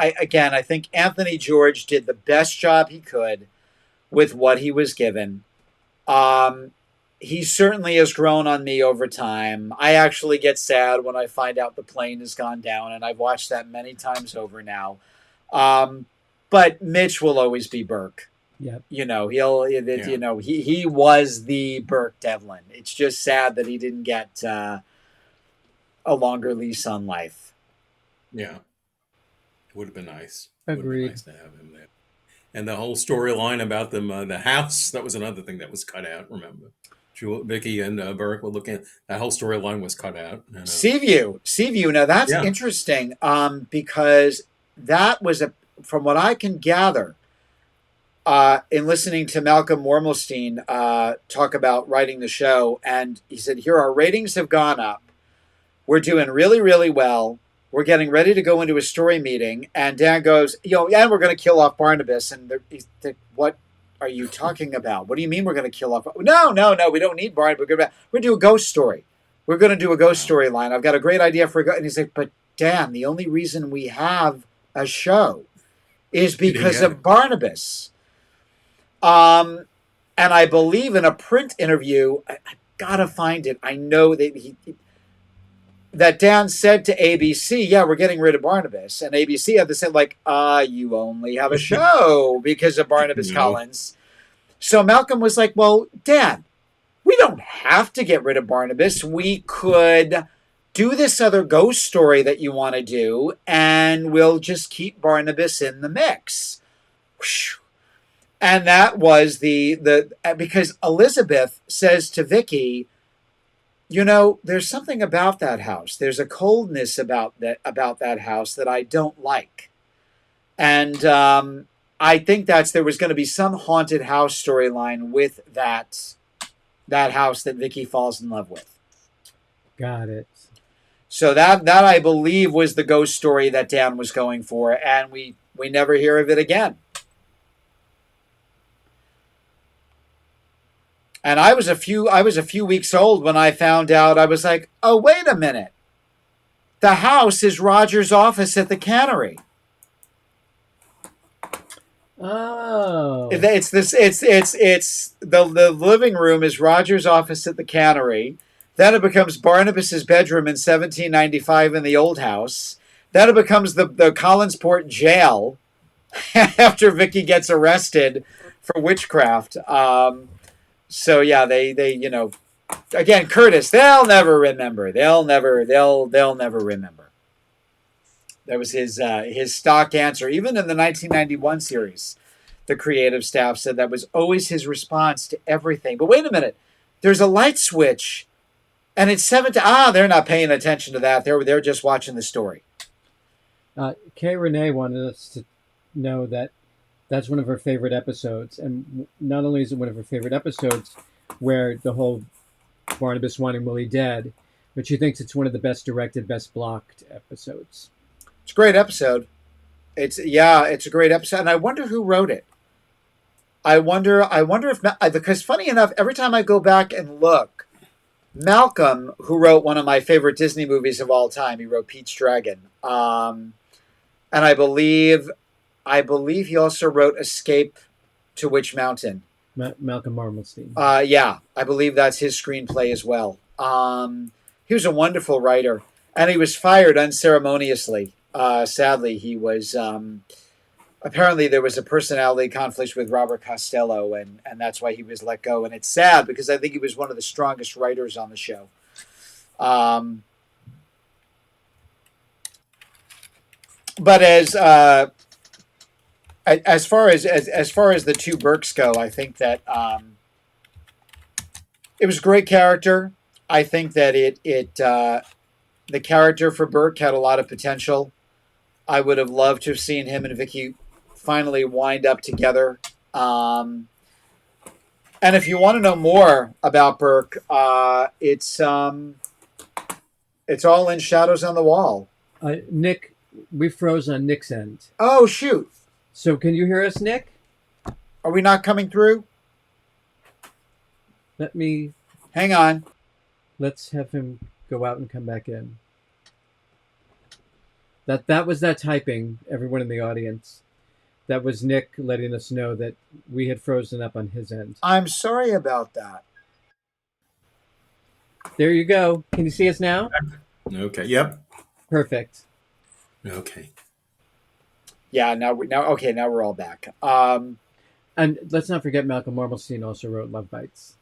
Anthony George did the best job he could with what he was given. Um, he certainly has grown on me over time. I actually get sad when I find out the plane has gone down, and I've watched that many times over now. Um, but Mitch will always be Burke. Yep. You know, Yeah. he was the Burke Devlin. It's just sad that he didn't get a longer lease on life. Yeah. It would have been nice. It would have been Agreed. nice to have him there. And the whole storyline about them, the house, that was another thing that was cut out, remember? Vicky and Burke were looking at that whole storyline was cut out. And, Seaview. Now that's yeah. interesting because that was from what I can gather, in listening to Malcolm Wormelstein talk about writing the show, and he said, "Here, our ratings have gone up. We're doing really, really well. We're getting ready to go into a story meeting." And Dan goes, and we're going to kill off Barnabas. And what are you talking about? What do you mean we're going to kill off? No, we don't need Barnabas. We're going to do a ghost story. We're going to do a ghost storyline. I've got a great idea for a ghost. And he's like, but Dan, the only reason we have a show is because of Barnabas. And I believe in a print interview, I gotta find it. I know that Dan said to ABC, "Yeah, we're getting rid of Barnabas," and ABC had to say, like, you only have a show because of Barnabas No. Collins." So Malcolm was like, "Well, Dan, we don't have to get rid of Barnabas. We could do this other ghost story that you want to do, and we'll just keep Barnabas in the mix." Whew. And that was because Elizabeth says to Vicky, there's something about that house. There's a coldness about that house that I don't like. And I think there was going to be some haunted house storyline with that house that Vicky falls in love with. Got it. So that I believe was the ghost story that Dan was going for, and we never hear of it again. And I was a few weeks old when I found out. I was like, "Oh, wait a minute. The house is Roger's office at the cannery." Oh. It's the living room is Roger's office at the cannery. Then it becomes Barnabas's bedroom in 1795 in the old house. Then it becomes the Collinsport jail after Vicky gets arrested for witchcraft. So yeah, they again, Curtis, they'll never remember. They'll never remember. That was his stock answer. Even in the 1991 series, the creative staff said that was always his response to everything. But wait a minute, there's a light switch, and it's 7 to they're not paying attention to that. They're just watching the story. Kay Renee wanted us to know that that's one of her favorite episodes. And not only is it one of her favorite episodes where the whole Barnabas wanting Willie dead, but she thinks it's one of the best directed, best blocked episodes. It's a great episode. It's a great episode. And I wonder who wrote it. I wonder if, because funny enough, every time I go back and look, Malcolm, who wrote one of my favorite Disney movies of all time, he wrote Pete's Dragon. And I believe he also wrote Escape to Witch Mountain. Malcolm Marmelstein. Yeah, I believe that's his screenplay as well. He was a wonderful writer, and he was fired unceremoniously. Sadly, he was apparently there was a personality conflict with Robert Costello, and that's why he was let go. And it's sad because I think he was one of the strongest writers on the show. But as far as the two Burkes go, I think that it was a great character. I think that the character for Burke had a lot of potential. I would have loved to have seen him and Vicky finally wind up together. And if you want to know more about Burke, it's all in Shadows on the Wall. Nick, we froze on Nick's end. Oh shoot! So can you hear us, Nick? Are we not coming through? Let me. Hang on. Let's have him go out and come back in. That was that typing, everyone in the audience. That was Nick letting us know that we had frozen up on his end. I'm sorry about that. There you go. Can you see us now? Okay. Yep. Perfect. Okay. Yeah. Now we're all back. And let's not forget Malcolm Marmelstein also wrote Love Bites.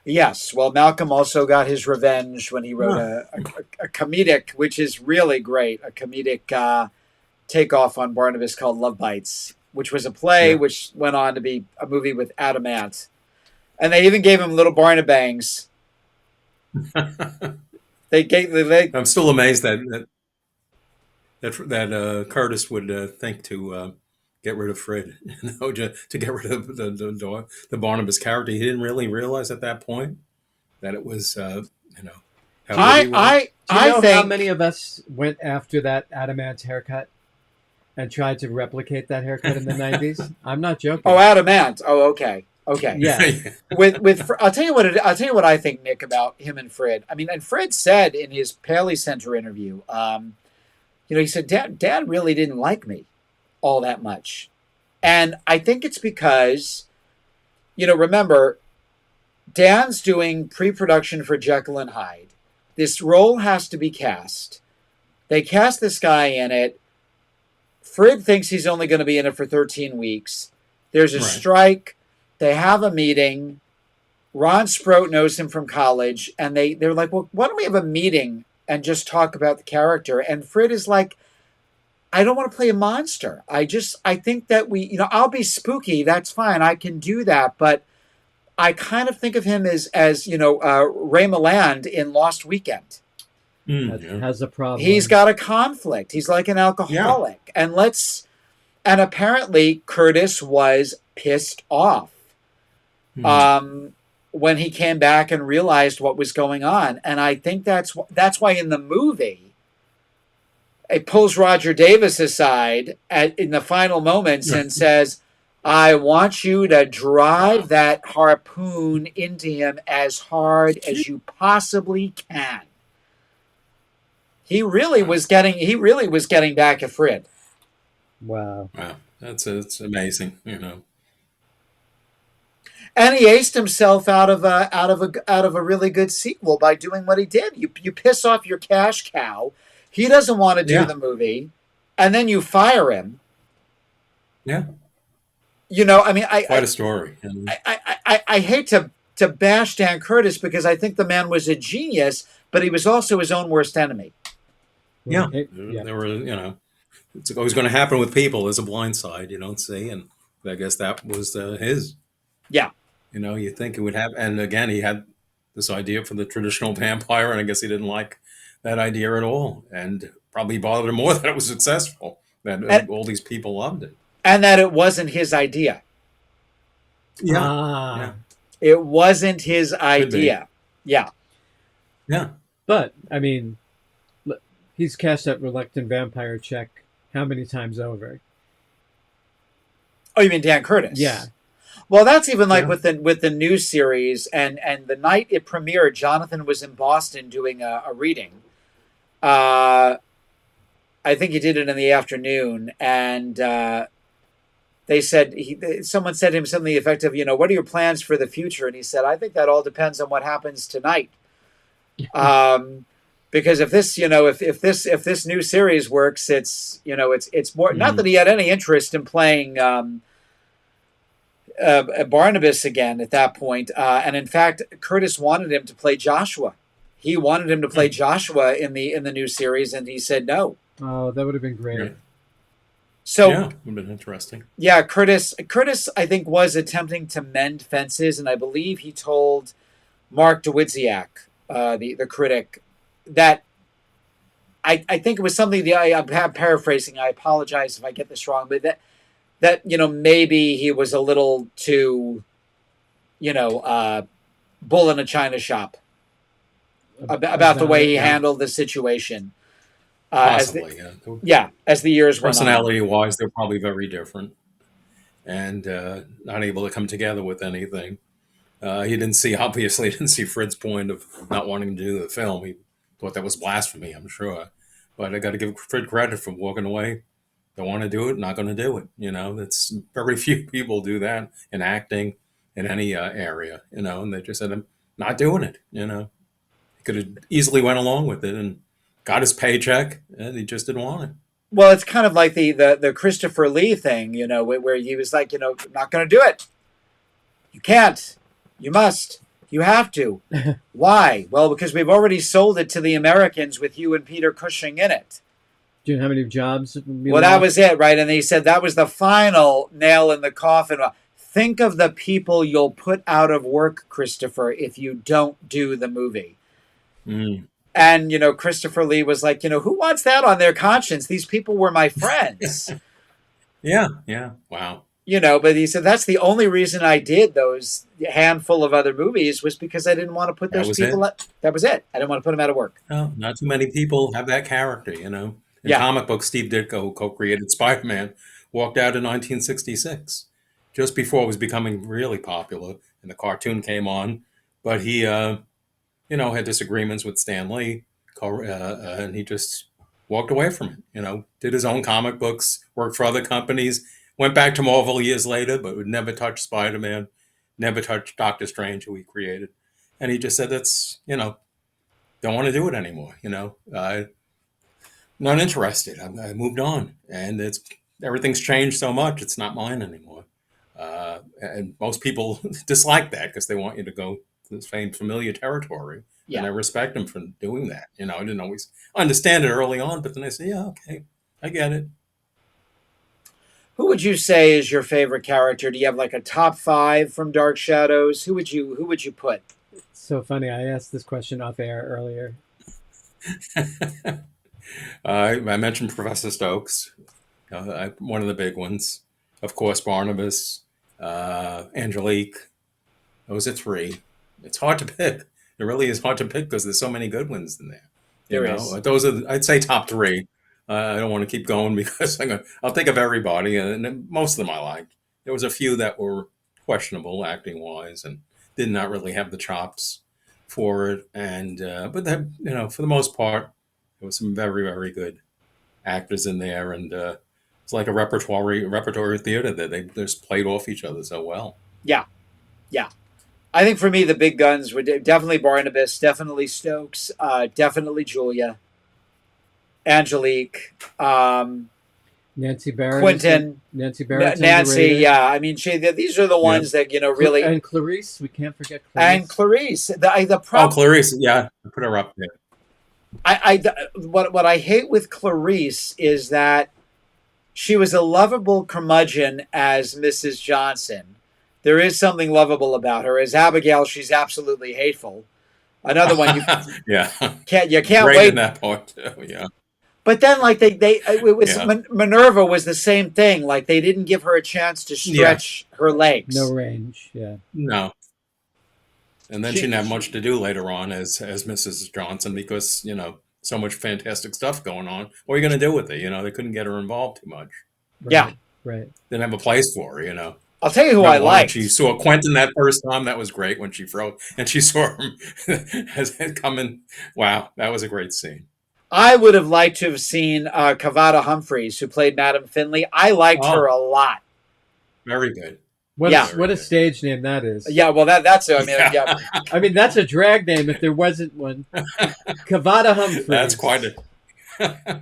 Yes. Well, Malcolm also got his revenge when he wrote a comedic, which is really great, a comedic takeoff on Barnabas called Love Bites, which was a play which went on to be a movie with Adam Ant. And they even gave him little Barnabangs. I'm still amazed that Curtis would think to get rid of Fred, to get rid of the Barnabas character. He didn't really realize at that point that it was, how I think how many of us went after that Adamant's haircut and tried to replicate that haircut in the 90s? I'm not joking. Oh, Adamant. Oh, okay. Yeah. I'll tell you what I think, Nick, about him and Fred. I mean, and Fred said in his Paley Center interview, he said, Dad really didn't like me all that much. And I think it's because, remember, Dan's doing pre-production for Jekyll and Hyde. This role has to be cast. They cast this guy in it. Fred thinks he's only going to be in it for 13 weeks. There's a strike. They have a meeting. Ron Sproat knows him from college. And they're like, well, why don't we have a meeting and just talk about the character? And Fred is like, I don't want to play a monster. I think that I'll be spooky. That's fine. I can do that. But I kind of think of him as Ray Milland in Lost Weekend. Has a problem. He's got a conflict. He's like an alcoholic. Yeah. And apparently Curtis was pissed off when he came back and realized what was going on. And I think that's why in the movie, it pulls Roger Davis aside in the final moments and says, I want you to drive that harpoon into him as hard as you possibly can. He really was getting back at Fred. Wow. It's amazing, And he aced himself out of a really good sequel by doing what he did. You piss off your cash cow. He doesn't want to do the movie, and then you fire him. Yeah. Quite a story. I hate to bash Dan Curtis because I think the man was a genius, but he was also his own worst enemy. Yeah. There were, it's always going to happen with people. There's a blind side you don't see, and I guess that was his. Yeah. You think it would happen, and again, he had this idea for the traditional vampire, and I guess he didn't like that idea at all, and probably bothered him more that it was successful, that all these people loved it. And that it wasn't his idea. Yeah. It wasn't his idea. Yeah. Yeah. But, I mean, he's cashed that reluctant vampire check how many times over? Oh, you mean Dan Curtis? Yeah. Well, that's even like with the new series, and the night it premiered, Jonathan was in Boston doing a reading. I think he did it in the afternoon, and they said someone said to him something to the effect of, what are your plans for the future? And he said, I think that all depends on what happens tonight. because if this, if this new series works, it's more, not Mm. that he had any interest in playing Barnabas again at that point. And in fact, Curtis wanted him to play Joshua. He wanted him to play Joshua in the new series, and he said no. Oh, that would have been Yeah, great. So yeah, would have been interesting. yeah, Curtis, I think, was attempting to mend fences, and I believe he told Mark Dawidziak, the critic, that I think it was something. I'm paraphrasing. I apologize if I get this wrong, but that maybe he was a little too bull in a china shop about the About way it. he Yeah, handled the situation. As the possibly. Yeah. as the years went on. Personality-wise, they're probably very different, and not able to come together with anything. He didn't see, obviously, didn't see Fred's point of not wanting to do the film. He thought that was blasphemy, I'm sure. But I got to give Fred credit for walking away. Don't want to do it, not going to do it. That's very few people do that in acting in any area. And they just said, I'm not doing it. He could have easily went along with it and got his paycheck, and he just didn't want it. Well, it's kind of like the Christopher Lee thing, where he was like, not going to do it. You can't. You must. You have to. Why? Well, because we've already sold it to the Americans with you and Peter Cushing in it. Do you know how many jobs we Well, that lost? was it, right? And they said that was the final nail in the coffin. Think of the people you'll put out of work, Christopher, if you don't do the movie. Mm. And, Christopher Lee was like, who wants that on their conscience? These people were my friends. Yeah, yeah. Wow. But he said that's the only reason I did those handful of other movies was because I didn't want to put That those was it. people. That was it. I didn't want to put them out of work. No, not too many people have that character. In Yeah, comic books, Steve Ditko, who co-created Spider-Man, walked out in 1966, just before it was becoming really popular, and the cartoon came on. But he, had disagreements with Stan Lee, and he just walked away from it. Did his own comic books, worked for other companies, went back to Marvel years later, but would never touch Spider-Man, never touch Doctor Strange, who he created. And he just said, that's, don't want to do it anymore. Not interested. I moved on, and everything's changed so much. It's not mine anymore. And most people dislike that because they want you to go to this familiar territory. And yeah. I respect them for doing that. I didn't always understand it early on, but then I said, yeah, okay, I get it. Who would you say is your favorite character? Do you have like a top 5 from Dark Shadows? Who would you put? So funny. I asked this question off air earlier. I mentioned Professor Stokes, one of the big ones. Of course, Barnabas, Angelique. Those are 3. It's hard to pick. It really is hard to pick because there's so many good ones in there. There is. Those are, I'd say, top 3. I don't want to keep going because I'll think of everybody, and most of them I liked. There was a few that were questionable acting wise and did not really have the chops for it. And but that, for the most part, there was some very, very good actors in there, and it's like a repertory theater that they just played off each other so well. Yeah, yeah. I think for me the big guns were definitely Barnabas, definitely Stokes, definitely Julia, Angelique, Nancy Barrett. Quentin, Nancy Barrett. Nancy. Yeah, I mean, these are the Yeah. ones that really. And Clarice. We can't forget Clarice. And Clarice, the Oh, problem. Clarice, yeah, I put her up there. What I hate with Clarice is that she was a lovable curmudgeon as Mrs. Johnson. There is something lovable about her. As Abigail, she's absolutely hateful. Another one Yeah, you can't great wait. in that part too. Yeah, But then, like it was Yeah. Minerva was the same thing. Like they didn't give her a chance to stretch her legs. No range. Yeah. no. And then She- she didn't have much to do later on as Mrs. Johnson because so much fantastic stuff going on. What are you going to do with it? They couldn't get her involved too much. Right, Yeah. Right. Didn't have a place for her. I'll tell you who I Remember when liked. she saw Quentin that first time, that was great when she froze and she saw him as coming. Wow, that was a great scene. I would have liked to have seen Cavada Humphreys, who played Madame Finley. I liked Oh. her a lot. Very good. What a stage name that is. Yeah, well, that's I mean, yeah. I mean, that's a drag name if there wasn't one. Cavada Humphreys. That's quite a.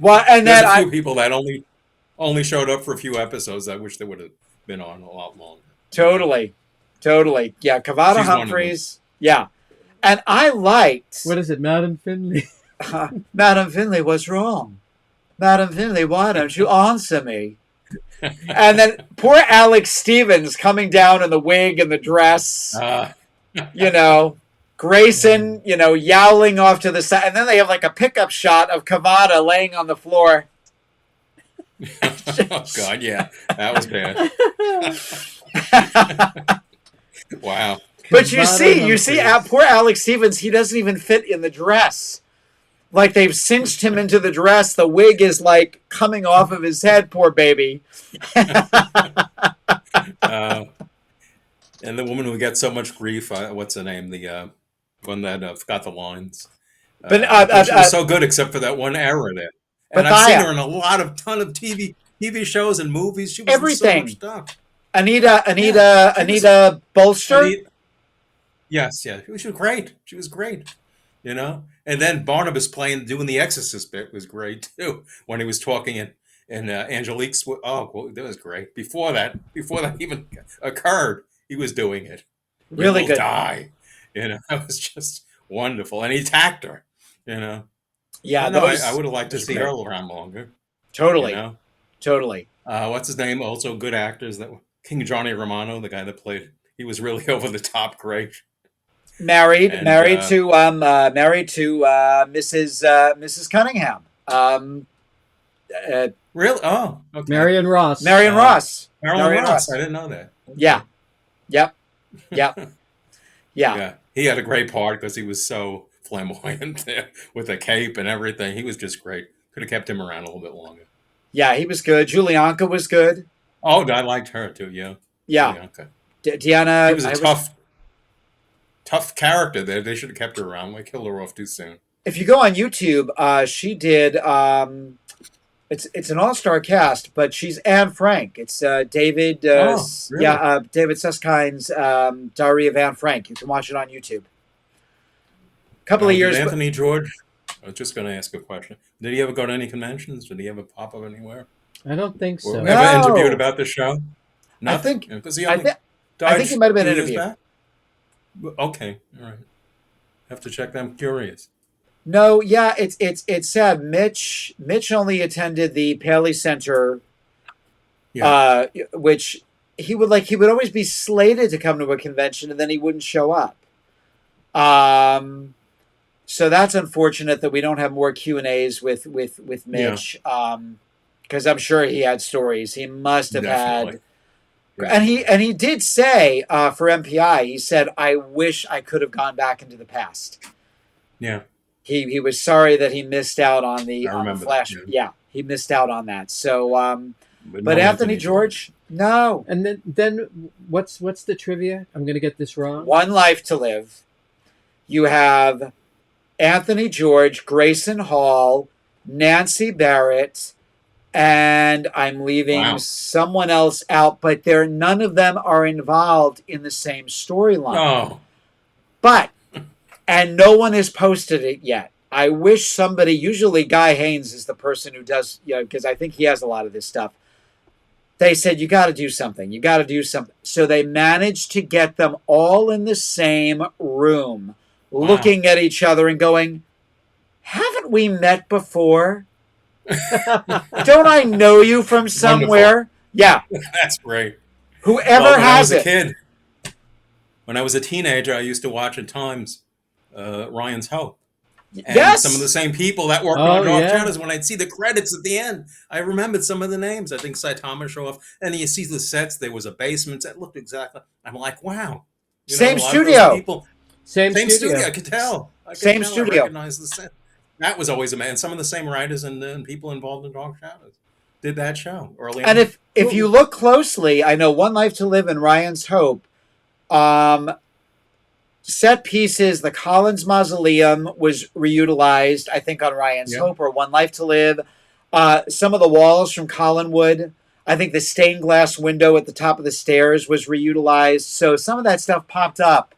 Well, and there's then a few people that only showed up for a few episodes. I wish they would have been on a lot longer. Totally. Yeah, Cavada Humphreys. Yeah, and I liked. What is it, Madam Finley? Madam Finley, what's wrong? Madam Finley, why don't you answer me? And then poor Alex Stevens coming down in the wig and the dress, Grayson, yowling off to the side. And then they have like a pickup shot of Cavada laying on the floor. Oh, God, yeah. That was bad. Wow. But you see, poor Alex Stevens, he doesn't even fit in the dress. Like they've cinched him into the dress. The wig is like coming off of his head, poor baby. And the woman who gets so much grief, what's her name? The one that forgot the lines. But she was so good, except for that one error there. And I've seen her in a ton of TV shows and movies. She was everything. In so much stuff. Anita Bolster. Yes. She was great. She was great. And then Barnabas doing the Exorcist bit was great too. When he was talking and Angelique's, that was great. Before that even occurred, he was doing it. Really good. Die. It was just wonderful, and he attacked her. Yeah, I would have liked to see her around longer. Totally. What's his name? Also good actors that King Johnny Romano, the guy that played. He was really over the top great. Married to Mrs. Cunningham. Really? Oh, okay. Marion Ross. Marion Ross. I didn't know that. Yeah. Yep. Yeah. He had a great part because he was so flamboyant there with the cape and everything. He was just great. Could have kept him around a little bit longer. Yeah, he was good. Julianka was good. Oh, I liked her too. Yeah. Julianka. Deanna. She was a tough character there. They should have kept her around. They killed her off too soon. If you go on YouTube, she did. It's an all-star cast, but she's Anne Frank. It's David. Really? David Suskind's Diary of Anne Frank. You can watch it on YouTube. A couple of years. Anthony George. I was just going to ask a question. Did he ever go to any conventions? Did he ever pop up anywhere? I don't think so. Or ever interviewed about the show? Nothing. I think he might have been interviewed. Okay, all right. Have to check that. I'm curious. No, yeah, it's sad. Mitch only attended the Paley Center, which he would always be slated to come to a convention and then he wouldn't show up. So that's unfortunate that we don't have more Q&As with Mitch, because I'm sure he had stories. He must have had. And he did say for MPI, he said, "I wish I could have gone back into the past." Yeah. He was sorry that he missed out on the Flash. That, yeah, he missed out on that. So, but Anthony George, no. And then what's the trivia? I'm going to get this wrong. One Life to Live. You have Anthony George, Grayson Hall, Nancy Barrett, and I'm leaving someone else out, but none of them are involved in the same storyline. Oh. But, and no one has posted it yet. I wish somebody, usually Guy Haynes is the person who does, because I think he has a lot of this stuff. They said, you got to do something. You got to do something. So they managed to get them all in the same room, looking at each other and going, haven't we met before? Don't I know you from somewhere? Wonderful. Yeah. That's great. Whoever has it. When I was a teenager, I used to watch at times Ryan's Hope. And yes. Some of the same people that worked on Dark Shadows, when I'd see the credits at the end, I remembered some of the names. I think Saitama show off. And you see the sets, there was a basement that looked exactly. I'm like, wow. Same studio. Same studio. I could tell. Same studio. I recognized the set. That was always amazing. Some of the same writers and people involved in Dark Shadows did that show early on. And if you look closely, I know One Life to Live and Ryan's Hope, set pieces, the Collins Mausoleum was reutilized, I think, on Ryan's Hope or One Life to Live. Some of the walls from Collinwood, I think the stained glass window at the top of the stairs was reutilized. So some of that stuff popped up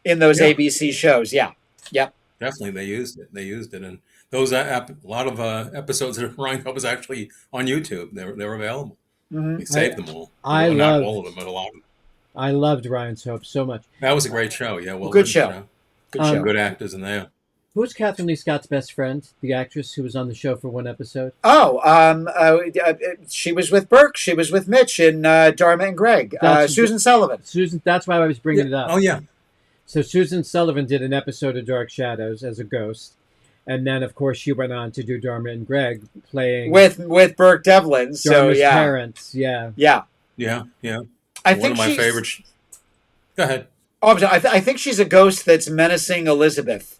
in those Yeah, ABC shows. Yeah. Yep. definitely they used it. They used it, and those a lot of episodes of Ryan was actually on YouTube. They were available. Hmm. They I saved them all. I Well, not all loved of them, but a lot of them. I loved Ryan's Hope so much. That was a great show. Yeah, Well, well good written show. show. Good Some show. Um, good actors in there. who's Catherine Lee Scott's best friend? The actress who was on the show for one episode. Oh, she was with Burke. She was with Mitch in Dharma and Greg. That's Susan Sullivan. Susan. That's why I was bringing it Oh up. yeah, So Susan Sullivan did an episode of Dark Shadows as a ghost, and then of course she went on to do Dharma and Greg, playing With Burke Devlin. So Dharma's yeah, parents. Yeah. yeah. yeah. I One think of my she's. favorite. Go ahead. Oh, I'm sorry. I think she's a ghost that's menacing Elizabeth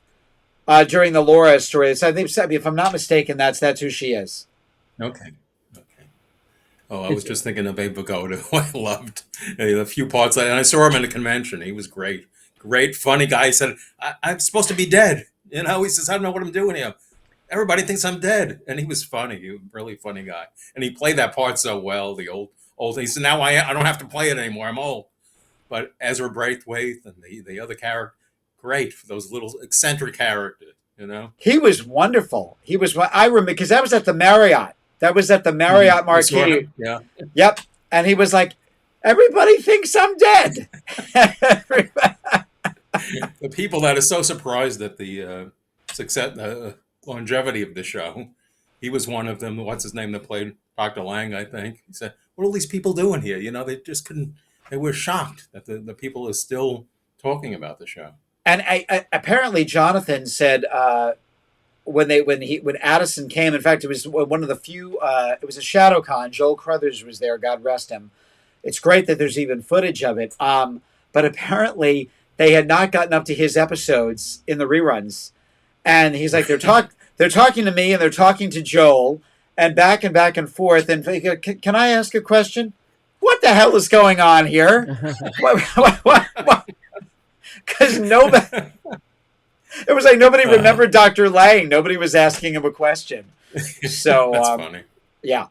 during the Laura story. So I think, if I'm not mistaken, that's who she is. Okay. Okay. Oh, I was It's just thinking of Abe Vigoda, who I loved. A few parts, and I saw him in a convention. He was great, great, funny guy. He said, "I'm supposed to be dead." You know, he says, "I don't know what I'm doing here. Everybody thinks I'm dead," and he was funny. He was a really funny guy, and he played that part so well. The old. He said, "Now I don't have to play it anymore. I'm old." But Ezra Braithwaite and the other character, great for those little eccentric characters. You know. He was wonderful. He was. I remember because that was at the Marriott. That was at the Marriott You saw Marquis. him? Yeah. Yep. And he was like, "Everybody thinks I'm dead." The people that are so surprised at the success, longevity of the show. He was one of them. What's his name that played Dr. Lang? I think he said, "What are all these people doing here?" You know, they just couldn't. They were shocked that the people are still talking about the show. And apparently Jonathan said when Addison came. In fact, it was one of the few. It was a Shadow Con. Joel Crothers was there. God rest him. It's great that there's even footage of it. But apparently they had not gotten up to his episodes in the reruns, and he's like, they're talking to me and they're talking to Joel, and back and forth. And can I ask a question? What the hell is going on here? What? Because nobody. It was like nobody remembered Dr. Lang. Nobody was asking him a question. So That's funny. yeah.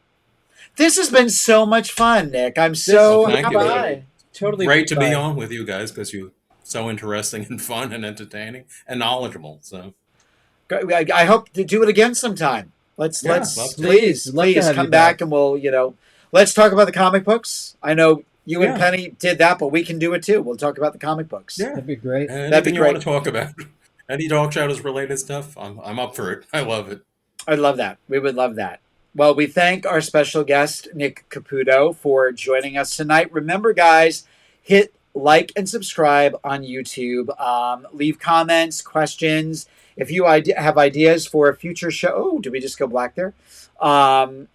This has been so much fun, Nick. I'm so thank you. Bye. Totally Great to be bye. on with you guys because you're so interesting and fun and entertaining and knowledgeable. So I hope to do it again sometime. Let's Yeah, love to. please Love to have come you back back. and we'll let's talk about the comic books. I know you and Yeah. Penny did that, but we can do it too. We'll talk about the comic books. yeah, That'd be great. anything you great. want to talk about, any Dark Shadows related stuff, I'm up for it. I love it. I'd love that. We would love that. Well, we thank our special guest, Nick Caputo, for joining us tonight. Remember, guys, hit like and subscribe on YouTube. Leave comments, questions. If you have ideas for a future show, oh, did we just go black there?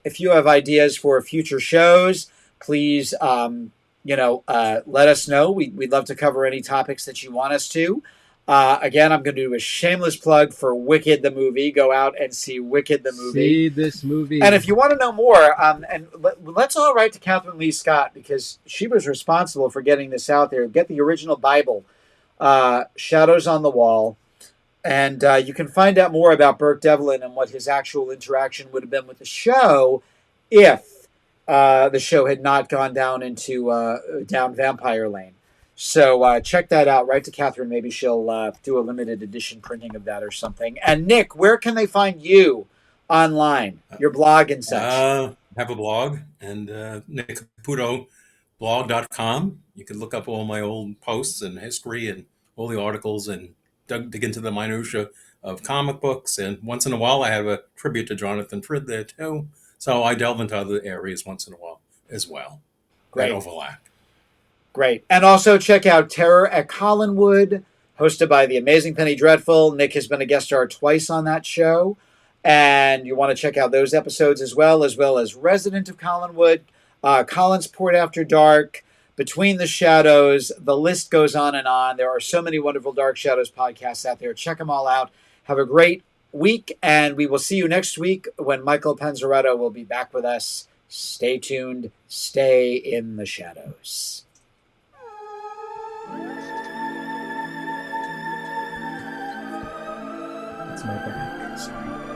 If you have ideas for future shows, please, let us know. We'd love to cover any topics that you want us to. Again, I'm going to do a shameless plug for Wicked the movie. Go out and see Wicked the movie. See this movie. And if you want to know more, let's all write to Catherine Lee Scott because she was responsible for getting this out there. Get the original Bible, Shadows on the Wall, and you can find out more about Burke Devlin and what his actual interaction would have been with the show if the show had not gone down down Vampire Lane. So check that out. Write to Catherine. Maybe she'll do a limited edition printing of that or something. And Nick, where can they find you online? Your blog and such. Have a blog and nickcaputoblog.com. You can look up all my old posts and history and all the articles and dig into the minutia of comic books. And once in a while, I have a tribute to Jonathan Frid there too. So I delve into other areas once in a while as well. Great. That overlap. Great. And also check out Terror at Collinwood, hosted by the amazing Penny Dreadful. Nick has been a guest star twice on that show. And you want to check out those episodes as well as Resident of Collinwood, Collinsport After Dark, Between the Shadows. The list goes on and on. There are so many wonderful Dark Shadows podcasts out there. Check them all out. Have a great week, and we will see you next week when Michael Panzaretto will be back with us. Stay tuned. Stay in the shadows. That's my back. Sorry.